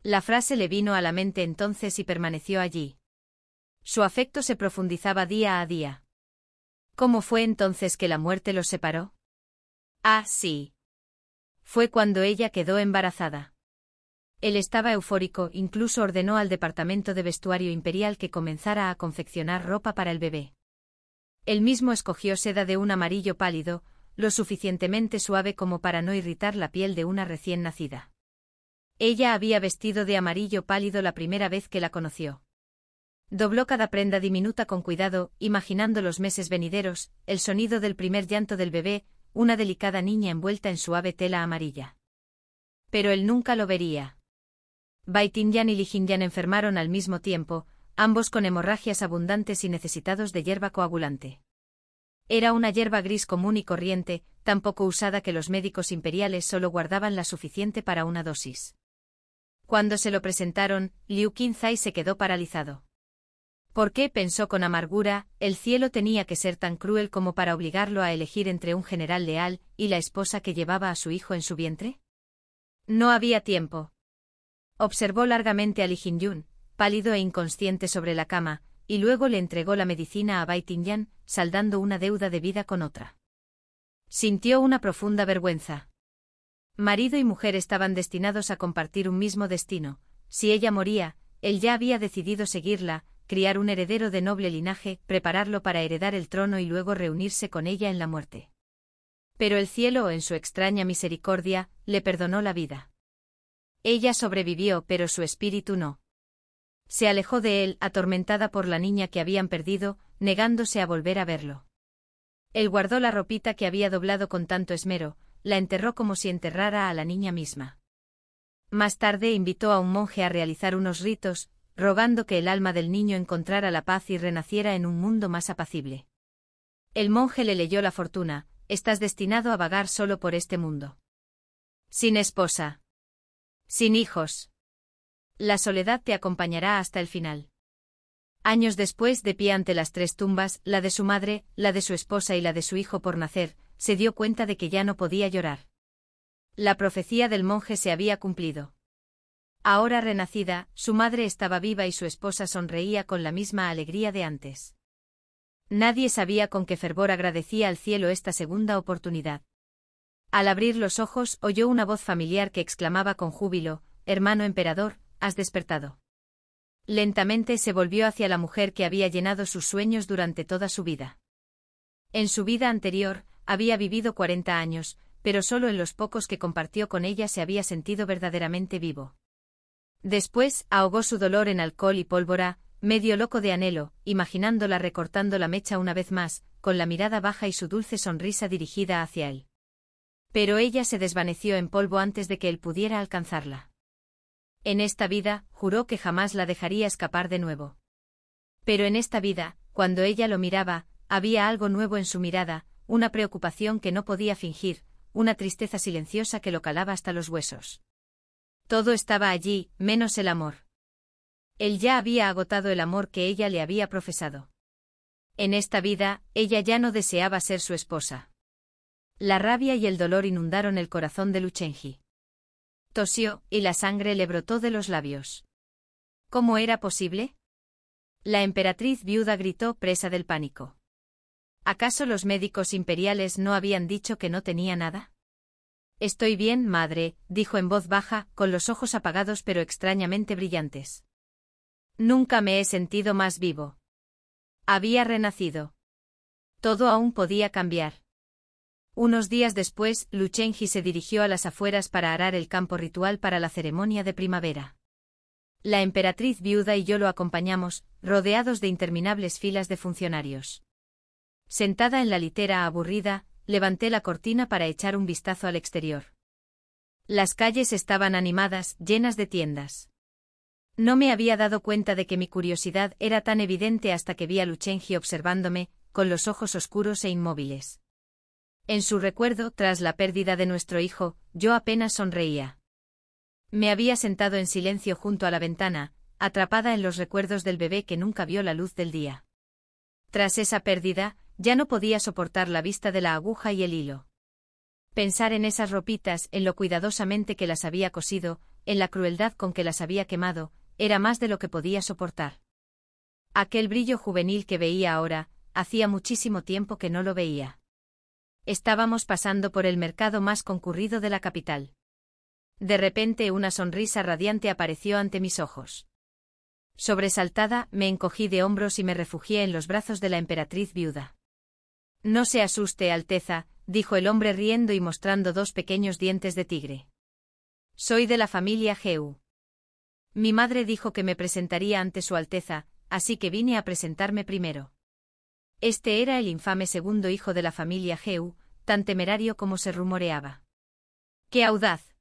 La frase le vino a la mente entonces y permaneció allí. Su afecto se profundizaba día a día. ¿Cómo fue entonces que la muerte los separó? Ah, sí. Fue cuando ella quedó embarazada. Él estaba eufórico, incluso ordenó al departamento de vestuario imperial que comenzara a confeccionar ropa para el bebé. Él mismo escogió seda de un amarillo pálido, lo suficientemente suave como para no irritar la piel de una recién nacida. Ella había vestido de amarillo pálido la primera vez que la conoció. Dobló cada prenda diminuta con cuidado, imaginando los meses venideros, el sonido del primer llanto del bebé, una delicada niña envuelta en suave tela amarilla. Pero él nunca lo vería. Bai Tingyán y Li Jingyán enfermaron al mismo tiempo, ambos con hemorragias abundantes y necesitados de hierba coagulante. Era una hierba gris común y corriente, tan poco usada que los médicos imperiales solo guardaban la suficiente para una dosis. Cuando se lo presentaron, Liu Qingzai se quedó paralizado. ¿Por qué, pensó con amargura, el cielo tenía que ser tan cruel como para obligarlo a elegir entre un general leal y la esposa que llevaba a su hijo en su vientre? No había tiempo. Observó largamente a Li Jingyun, pálido e inconsciente sobre la cama, y luego le entregó la medicina a Bai Tingyán, saldando una deuda de vida con otra. Sintió una profunda vergüenza. Marido y mujer estaban destinados a compartir un mismo destino. Si ella moría, él ya había decidido seguirla, criar un heredero de noble linaje, prepararlo para heredar el trono y luego reunirse con ella en la muerte. Pero el cielo, en su extraña misericordia, le perdonó la vida. Ella sobrevivió, pero su espíritu no. Se alejó de él, atormentada por la niña que habían perdido, negándose a volver a verlo. Él guardó la ropita que había doblado con tanto esmero, la enterró como si enterrara a la niña misma. Más tarde invitó a un monje a realizar unos ritos, rogando que el alma del niño encontrara la paz y renaciera en un mundo más apacible. El monje le leyó la fortuna: estás destinado a vagar solo por este mundo. Sin esposa. Sin hijos. La soledad te acompañará hasta el final. Años después, de pie ante las 3 tumbas, la de su madre, la de su esposa y la de su hijo por nacer, se dio cuenta de que ya no podía llorar. La profecía del monje se había cumplido. Ahora renacida, su madre estaba viva y su esposa sonreía con la misma alegría de antes. Nadie sabía con qué fervor agradecía al cielo esta segunda oportunidad. Al abrir los ojos, oyó una voz familiar que exclamaba con júbilo: «Hermano emperador, has despertado». Lentamente se volvió hacia la mujer que había llenado sus sueños durante toda su vida. En su vida anterior, había vivido 40 años, pero solo en los pocos que compartió con ella se había sentido verdaderamente vivo. Después, ahogó su dolor en alcohol y pólvora, medio loco de anhelo, imaginándola recortando la mecha una vez más, con la mirada baja y su dulce sonrisa dirigida hacia él. Pero ella se desvaneció en polvo antes de que él pudiera alcanzarla. En esta vida, juró que jamás la dejaría escapar de nuevo. Pero en esta vida, cuando ella lo miraba, había algo nuevo en su mirada, una preocupación que no podía fingir, una tristeza silenciosa que lo calaba hasta los huesos. Todo estaba allí, menos el amor. Él ya había agotado el amor que ella le había profesado. En esta vida, ella ya no deseaba ser su esposa. La rabia y el dolor inundaron el corazón de Luchenji. Tosió, y la sangre le brotó de los labios. ¿Cómo era posible? La emperatriz viuda gritó, presa del pánico. ¿Acaso los médicos imperiales no habían dicho que no tenía nada? Estoy bien, madre, dijo en voz baja, con los ojos apagados pero extrañamente brillantes. Nunca me he sentido más vivo. Había renacido. Todo aún podía cambiar. Unos días después, Luchenji se dirigió a las afueras para arar el campo ritual para la ceremonia de primavera. La emperatriz viuda y yo lo acompañamos, rodeados de interminables filas de funcionarios. Sentada en la litera aburrida, levanté la cortina para echar un vistazo al exterior. Las calles estaban animadas, llenas de tiendas. No me había dado cuenta de que mi curiosidad era tan evidente hasta que vi a Luchenji observándome, con los ojos oscuros e inmóviles. En su recuerdo, tras la pérdida de nuestro hijo, yo apenas sonreía. Me había sentado en silencio junto a la ventana, atrapada en los recuerdos del bebé que nunca vio la luz del día. Tras esa pérdida, ya no podía soportar la vista de la aguja y el hilo. Pensar en esas ropitas, en lo cuidadosamente que las había cosido, en la crueldad con que las había quemado, era más de lo que podía soportar. Aquel brillo juvenil que veía ahora, hacía muchísimo tiempo que no lo veía. Estábamos pasando por el mercado más concurrido de la capital. De repente una sonrisa radiante apareció ante mis ojos. Sobresaltada, me encogí de hombros y me refugié en los brazos de la emperatriz viuda. No se asuste, Alteza, dijo el hombre riendo y mostrando 2 pequeños dientes de tigre. Soy de la familia Geu. Mi madre dijo que me presentaría ante su Alteza, así que vine a presentarme primero. Este era el infame segundo hijo de la familia Geu, tan temerario como se rumoreaba. ¡Qué audaz!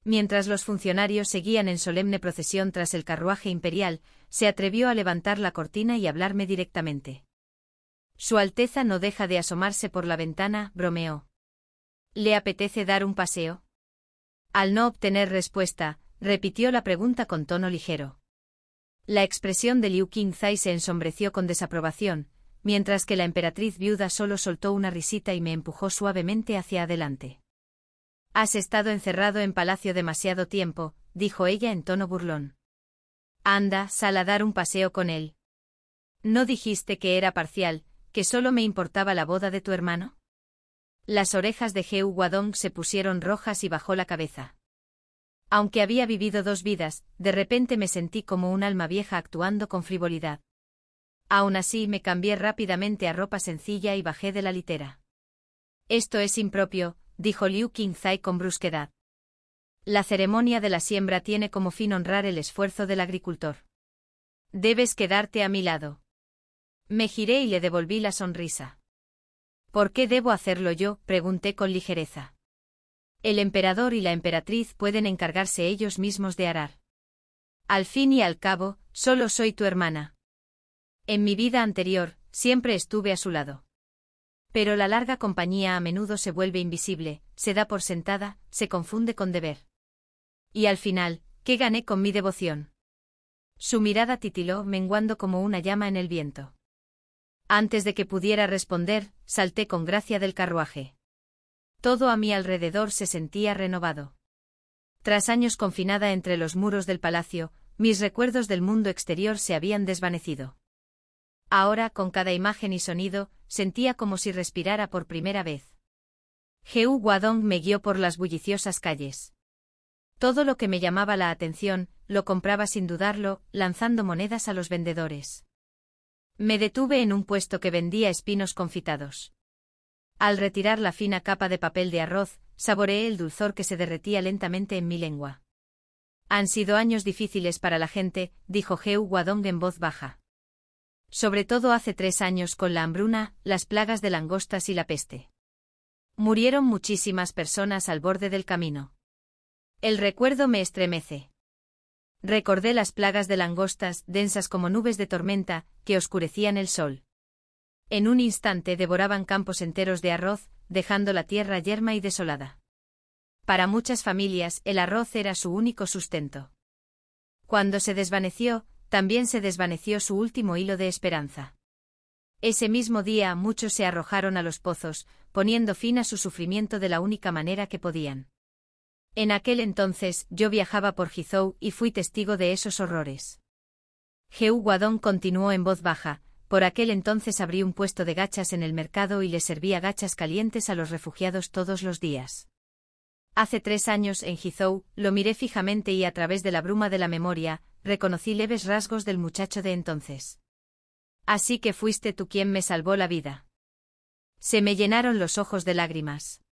Mientras los funcionarios seguían en solemne procesión tras el carruaje imperial, se atrevió a levantar la cortina y hablarme directamente. Su Alteza no deja de asomarse por la ventana, bromeó. ¿Le apetece dar un paseo? Al no obtener respuesta, repitió la pregunta con tono ligero. La expresión de Liu Qingzai se ensombreció con desaprobación, mientras que la emperatriz viuda solo soltó una risita y me empujó suavemente hacia adelante. Has estado encerrado en palacio demasiado tiempo, dijo ella en tono burlón. Anda, sal a dar un paseo con él. ¿No dijiste que era parcial, que solo me importaba la boda de tu hermano? Las orejas de Heu Guodong se pusieron rojas y bajó la cabeza. Aunque había vivido 2 vidas, de repente me sentí como un alma vieja actuando con frivolidad. Aún así me cambié rápidamente a ropa sencilla y bajé de la litera. Esto es impropio, dijo Liu Qingzai con brusquedad. La ceremonia de la siembra tiene como fin honrar el esfuerzo del agricultor. Debes quedarte a mi lado. Me giré y le devolví la sonrisa. ¿Por qué debo hacerlo yo?, pregunté con ligereza. El emperador y la emperatriz pueden encargarse ellos mismos de arar. Al fin y al cabo, solo soy tu hermana. En mi vida anterior, siempre estuve a su lado. Pero la larga compañía a menudo se vuelve invisible, se da por sentada, se confunde con deber. Y al final, ¿qué gané con mi devoción? Su mirada titiló, menguando como una llama en el viento. Antes de que pudiera responder, salté con gracia del carruaje. Todo a mi alrededor se sentía renovado. Tras años confinada entre los muros del palacio, mis recuerdos del mundo exterior se habían desvanecido. Ahora, con cada imagen y sonido, sentía como si respirara por primera vez. Heu Guodong me guió por las bulliciosas calles. Todo lo que me llamaba la atención, lo compraba sin dudarlo, lanzando monedas a los vendedores. Me detuve en un puesto que vendía espinos confitados. Al retirar la fina capa de papel de arroz, saboreé el dulzor que se derretía lentamente en mi lengua. Han sido años difíciles para la gente, dijo Heu Guodong en voz baja. Sobre todo hace 3 años con la hambruna, las plagas de langostas y la peste. Murieron muchísimas personas al borde del camino. El recuerdo me estremece. Recordé las plagas de langostas, densas como nubes de tormenta, que oscurecían el sol. En un instante devoraban campos enteros de arroz, dejando la tierra yerma y desolada. Para muchas familias, el arroz era su único sustento. Cuando se desvaneció, también se desvaneció su último hilo de esperanza. Ese mismo día muchos se arrojaron a los pozos, poniendo fin a su sufrimiento de la única manera que podían. En aquel entonces, yo viajaba por Hizhou y fui testigo de esos horrores. Heu Guodong continuó en voz baja, por aquel entonces abrí un puesto de gachas en el mercado y les servía gachas calientes a los refugiados todos los días. Hace 3 años en Hizhou, lo miré fijamente y a través de la bruma de la memoria, reconocí leves rasgos del muchacho de entonces. Así que fuiste tú quien me salvó la vida. Se me llenaron los ojos de lágrimas.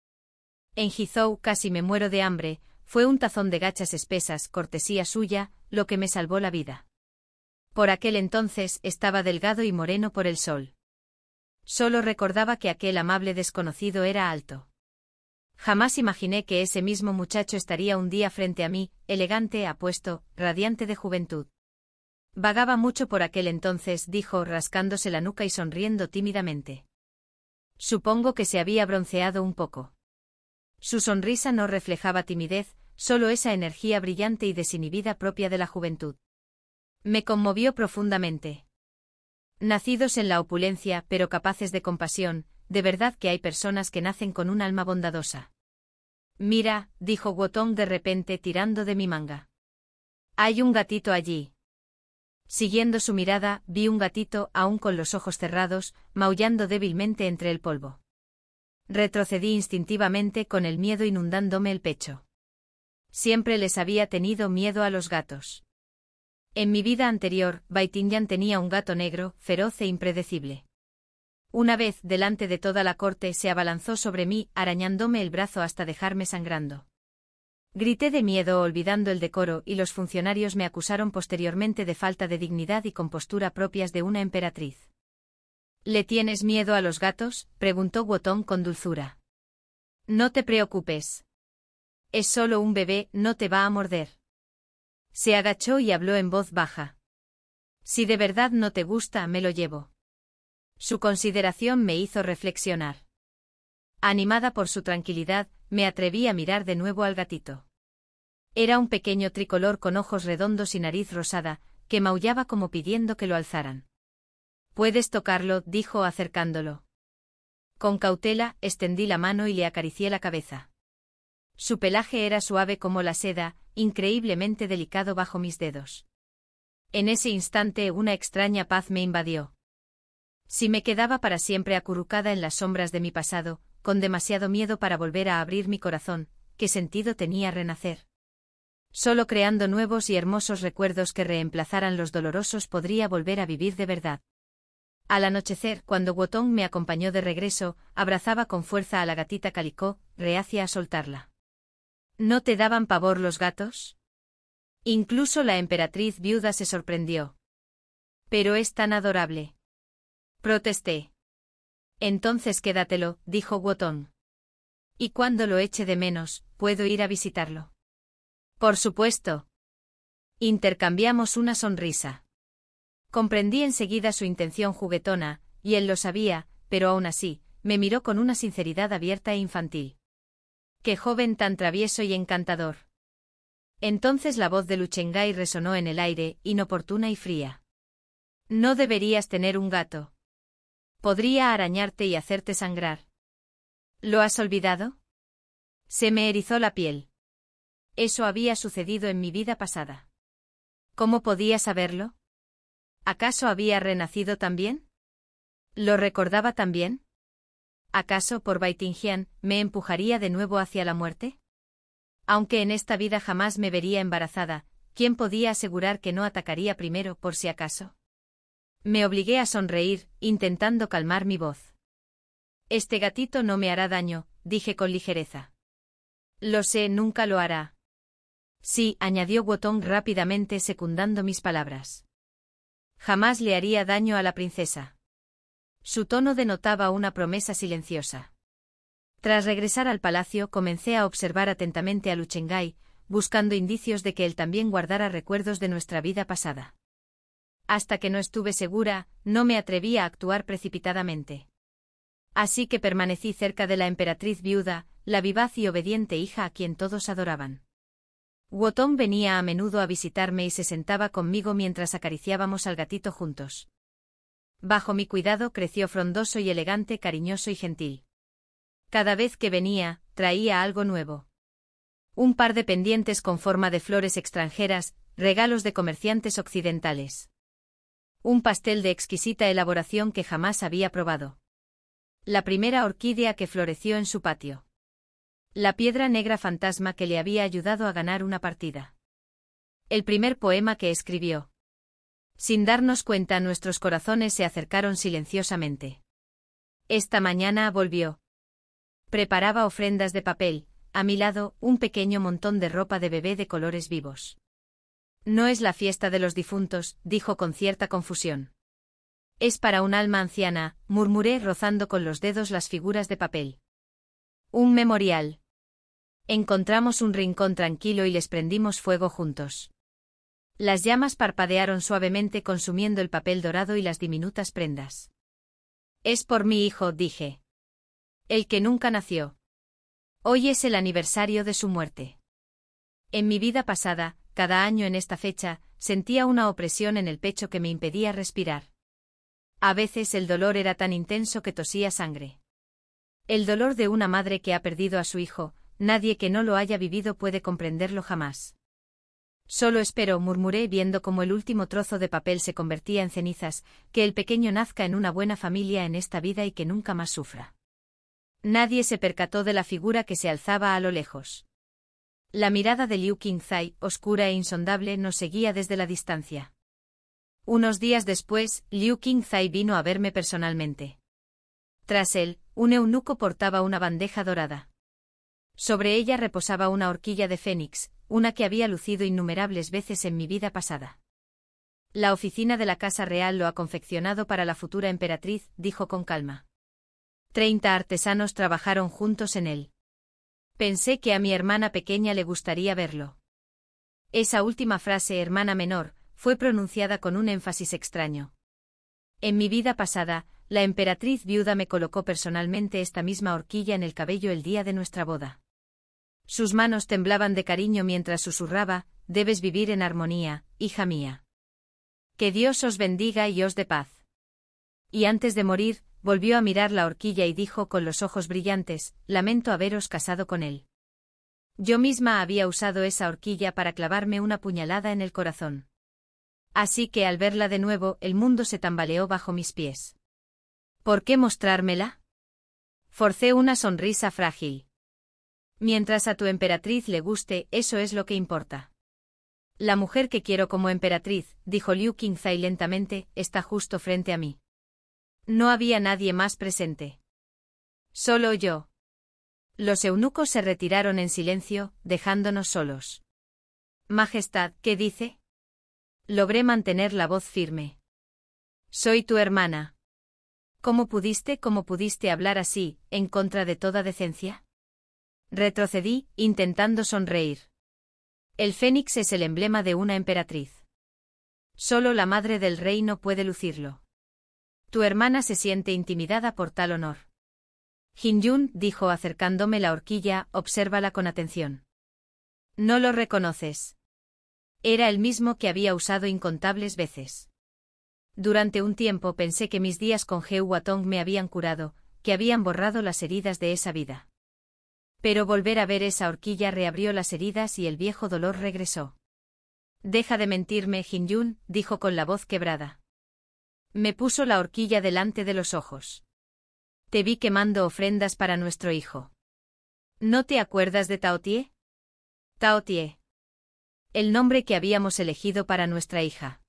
En Hizhou casi me muero de hambre, fue un tazón de gachas espesas, cortesía suya, lo que me salvó la vida. Por aquel entonces estaba delgado y moreno por el sol. Solo recordaba que aquel amable desconocido era alto. Jamás imaginé que ese mismo muchacho estaría un día frente a mí, elegante, apuesto, radiante de juventud. Vagaba mucho por aquel entonces, dijo, rascándose la nuca y sonriendo tímidamente. Supongo que se había bronceado un poco. Su sonrisa no reflejaba timidez, solo esa energía brillante y desinhibida propia de la juventud. Me conmovió profundamente. Nacidos en la opulencia, pero capaces de compasión, de verdad que hay personas que nacen con un alma bondadosa. Mira, dijo Guodong de repente tirando de mi manga. Hay un gatito allí. Siguiendo su mirada, vi un gatito, aún con los ojos cerrados, maullando débilmente entre el polvo. Retrocedí instintivamente con el miedo inundándome el pecho. Siempre les había tenido miedo a los gatos. En mi vida anterior, Baitinyan tenía un gato negro, feroz e impredecible. Una vez, delante de toda la corte, se abalanzó sobre mí, arañándome el brazo hasta dejarme sangrando. Grité de miedo olvidando el decoro y los funcionarios me acusaron posteriormente de falta de dignidad y compostura propias de una emperatriz. ¿Le tienes miedo a los gatos?, preguntó Guodong con dulzura. No te preocupes. Es solo un bebé, no te va a morder. Se agachó y habló en voz baja. Si de verdad no te gusta, me lo llevo. Su consideración me hizo reflexionar. Animada por su tranquilidad, me atreví a mirar de nuevo al gatito. Era un pequeño tricolor con ojos redondos y nariz rosada, que maullaba como pidiendo que lo alzaran. Puedes tocarlo, dijo acercándolo. Con cautela, extendí la mano y le acaricié la cabeza. Su pelaje era suave como la seda, increíblemente delicado bajo mis dedos. En ese instante una extraña paz me invadió. Si me quedaba para siempre acurrucada en las sombras de mi pasado, con demasiado miedo para volver a abrir mi corazón. ¿Qué sentido tenía renacer? Solo creando nuevos y hermosos recuerdos que reemplazaran los dolorosos podría volver a vivir de verdad. Al anochecer, cuando Woton me acompañó de regreso, abrazaba con fuerza a la gatita Calicó, reacia a soltarla. ¿No te daban pavor los gatos? Incluso la emperatriz viuda se sorprendió. Pero es tan adorable. Protesté. Entonces quédatelo, dijo Woton. Y cuando lo eche de menos, ¿puedo ir a visitarlo? Por supuesto. Intercambiamos una sonrisa. Comprendí enseguida su intención juguetona, y él lo sabía, pero aún así, me miró con una sinceridad abierta e infantil. ¡Qué joven tan travieso y encantador! Entonces la voz de Luchengai resonó en el aire, inoportuna y fría. No deberías tener un gato. Podría arañarte y hacerte sangrar. ¿Lo has olvidado? Se me erizó la piel. Eso había sucedido en mi vida pasada. ¿Cómo podía saberlo? ¿Acaso había renacido también? ¿Lo recordaba también? ¿Acaso por Baitingian me empujaría de nuevo hacia la muerte? Aunque en esta vida jamás me vería embarazada, ¿quién podía asegurar que no atacaría primero por si acaso? Me obligué a sonreír, intentando calmar mi voz. Este gatito no me hará daño, dije con ligereza. Lo sé, nunca lo hará. Sí, añadió Woton rápidamente secundando mis palabras. Jamás le haría daño a la princesa. Su tono denotaba una promesa silenciosa. Tras regresar al palacio comencé a observar atentamente a Luchengai, buscando indicios de que él también guardara recuerdos de nuestra vida pasada. Hasta que no estuve segura, no me atreví a actuar precipitadamente. Así que permanecí cerca de la emperatriz viuda, la vivaz y obediente hija a quien todos adoraban. Woton venía a menudo a visitarme y se sentaba conmigo mientras acariciábamos al gatito juntos. Bajo mi cuidado creció frondoso y elegante, cariñoso y gentil. Cada vez que venía, traía algo nuevo. Un par de pendientes con forma de flores extranjeras, regalos de comerciantes occidentales. Un pastel de exquisita elaboración que jamás había probado. La primera orquídea que floreció en su patio. La piedra negra fantasma que le había ayudado a ganar una partida. El primer poema que escribió. Sin darnos cuenta, nuestros corazones se acercaron silenciosamente. Esta mañana volvió. Preparaba ofrendas de papel, a mi lado, un pequeño montón de ropa de bebé de colores vivos. No es la fiesta de los difuntos, dijo con cierta confusión. Es para un alma anciana, murmuré rozando con los dedos las figuras de papel. Un memorial. Encontramos un rincón tranquilo y les prendimos fuego juntos. Las llamas parpadearon suavemente consumiendo el papel dorado y las diminutas prendas. Es por mi hijo, dije. El que nunca nació. Hoy es el aniversario de su muerte. En mi vida pasada, cada año en esta fecha, sentía una opresión en el pecho que me impedía respirar. A veces el dolor era tan intenso que tosía sangre. El dolor de una madre que ha perdido a su hijo, nadie que no lo haya vivido puede comprenderlo jamás. Solo espero, murmuré viendo cómo el último trozo de papel se convertía en cenizas, que el pequeño nazca en una buena familia en esta vida y que nunca más sufra. Nadie se percató de la figura que se alzaba a lo lejos. La mirada de Liu Qingzai, oscura e insondable, nos seguía desde la distancia. Unos días después, Liu Qingzai vino a verme personalmente. Tras él, un eunuco portaba una bandeja dorada. Sobre ella reposaba una horquilla de fénix, una que había lucido innumerables veces en mi vida pasada. La oficina de la Casa Real lo ha confeccionado para la futura emperatriz, dijo con calma. 30 artesanos trabajaron juntos en él. Pensé que a mi hermana pequeña le gustaría verlo. Esa última frase, hermana menor, fue pronunciada con un énfasis extraño. En mi vida pasada, la emperatriz viuda me colocó personalmente esta misma horquilla en el cabello el día de nuestra boda. Sus manos temblaban de cariño mientras susurraba, debes vivir en armonía, hija mía. Que Dios os bendiga y os dé paz. Y antes de morir, volvió a mirar la horquilla y dijo con los ojos brillantes, lamento haberos casado con él. Yo misma había usado esa horquilla para clavarme una puñalada en el corazón. Así que al verla de nuevo, el mundo se tambaleó bajo mis pies. ¿Por qué mostrármela? Forcé una sonrisa frágil. Mientras a tu emperatriz le guste, eso es lo que importa. La mujer que quiero como emperatriz, dijo Liu Qingzai lentamente, está justo frente a mí. No había nadie más presente. Solo yo. Los eunucos se retiraron en silencio, dejándonos solos. Majestad, ¿qué dice? Logré mantener la voz firme. Soy tu hermana. ¿Cómo pudiste hablar así, en contra de toda decencia? Retrocedí, intentando sonreír. El fénix es el emblema de una emperatriz. Solo la madre del reino puede lucirlo. Tu hermana se siente intimidada por tal honor. Jin-yun dijo acercándome la horquilla, obsérvala con atención. ¿No lo reconoces? Era el mismo que había usado incontables veces. Durante un tiempo pensé que mis días con Heu Watong me habían curado, que habían borrado las heridas de esa vida. Pero volver a ver esa horquilla reabrió las heridas y el viejo dolor regresó. Deja de mentirme, Jin-yun, dijo con la voz quebrada. Me puso la horquilla delante de los ojos. Te vi quemando ofrendas para nuestro hijo. ¿No te acuerdas de Tao Tie? Tao Tie. El nombre que habíamos elegido para nuestra hija.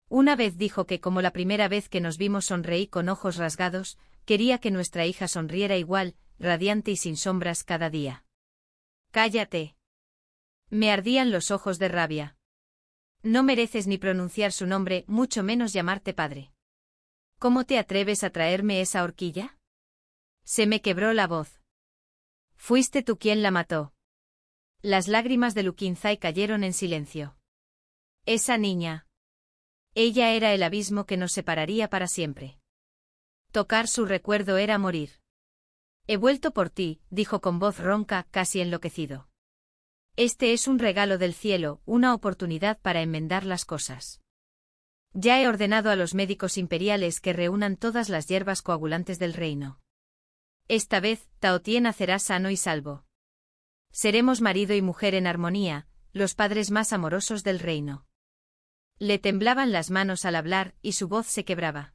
Una vez dijo que como la primera vez que nos vimos sonreí con ojos rasgados, quería que nuestra hija sonriera igual, radiante y sin sombras cada día. Cállate. Me ardían los ojos de rabia. No mereces ni pronunciar su nombre, mucho menos llamarte padre. ¿Cómo te atreves a traerme esa horquilla? Se me quebró la voz. Fuiste tú quien la mató. Las lágrimas de Liu Qingzai cayeron en silencio. Esa niña. Ella era el abismo que nos separaría para siempre. Tocar su recuerdo era morir. He vuelto por ti, dijo con voz ronca, casi enloquecido. Este es un regalo del cielo, una oportunidad para enmendar las cosas. Ya he ordenado a los médicos imperiales que reúnan todas las hierbas coagulantes del reino. Esta vez, Tao Tie nacerá sano y salvo. Seremos marido y mujer en armonía, los padres más amorosos del reino. Le temblaban las manos al hablar y su voz se quebraba.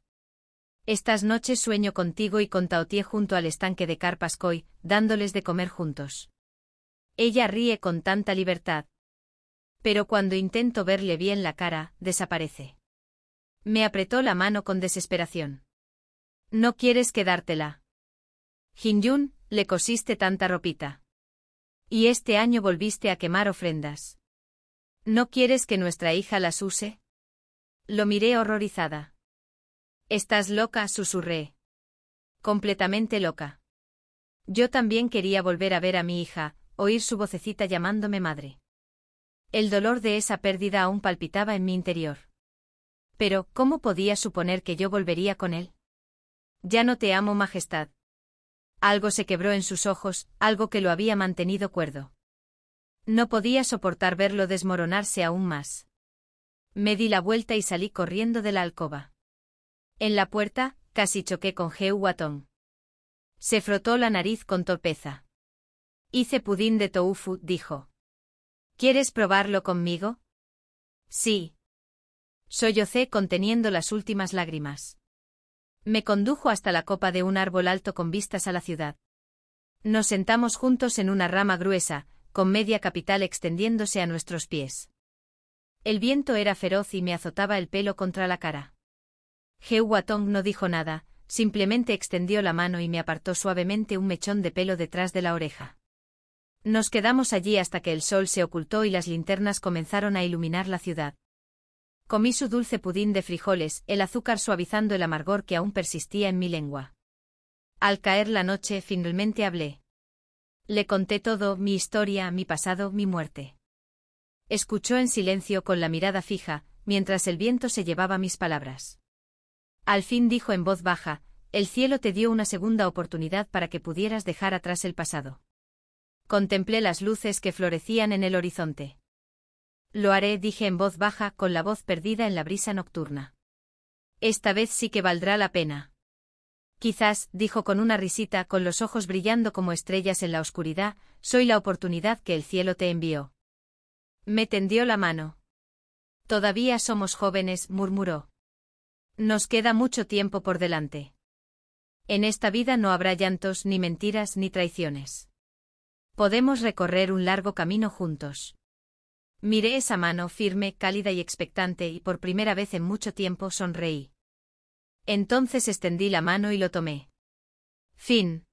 Estas noches sueño contigo y con Tao Tie junto al estanque de Karpaskoi, dándoles de comer juntos. Ella ríe con tanta libertad. Pero cuando intento verle bien la cara, desaparece. Me apretó la mano con desesperación. ¿No quieres quedártela? Jin-yun, le cosiste tanta ropita. Y este año volviste a quemar ofrendas. ¿No quieres que nuestra hija las use? Lo miré horrorizada. Estás loca, susurré. Completamente loca. Yo también quería volver a ver a mi hija, oír su vocecita llamándome madre. El dolor de esa pérdida aún palpitaba en mi interior. Pero, ¿cómo podía suponer que yo volvería con él? Ya no te amo, Majestad. Algo se quebró en sus ojos, algo que lo había mantenido cuerdo. No podía soportar verlo desmoronarse aún más. Me di la vuelta y salí corriendo de la alcoba. En la puerta, casi choqué con Heu Watong. Se frotó la nariz con torpeza. Hice pudín de tofu, dijo. ¿Quieres probarlo conmigo? Sí. Sollocé conteniendo las últimas lágrimas. Me condujo hasta la copa de un árbol alto con vistas a la ciudad. Nos sentamos juntos en una rama gruesa, con media capital extendiéndose a nuestros pies. El viento era feroz y me azotaba el pelo contra la cara. Heu Watong no dijo nada, simplemente extendió la mano y me apartó suavemente un mechón de pelo detrás de la oreja. Nos quedamos allí hasta que el sol se ocultó y las linternas comenzaron a iluminar la ciudad. Comí su dulce pudín de frijoles, el azúcar suavizando el amargor que aún persistía en mi lengua. Al caer la noche, finalmente hablé. Le conté todo, mi historia, mi pasado, mi muerte. Escuchó en silencio con la mirada fija, mientras el viento se llevaba mis palabras. Al fin dijo en voz baja, el cielo te dio una segunda oportunidad para que pudieras dejar atrás el pasado. Contemplé las luces que florecían en el horizonte. Lo haré, dije en voz baja, con la voz perdida en la brisa nocturna. Esta vez sí que valdrá la pena. Quizás, dijo con una risita, con los ojos brillando como estrellas en la oscuridad, soy la oportunidad que el cielo te envió. Me tendió la mano. Todavía somos jóvenes, murmuró. Nos queda mucho tiempo por delante. En esta vida no habrá llantos, ni mentiras, ni traiciones. Podemos recorrer un largo camino juntos. Miré esa mano firme, cálida y expectante y por primera vez en mucho tiempo sonreí. Entonces extendí la mano y lo tomé. Fin.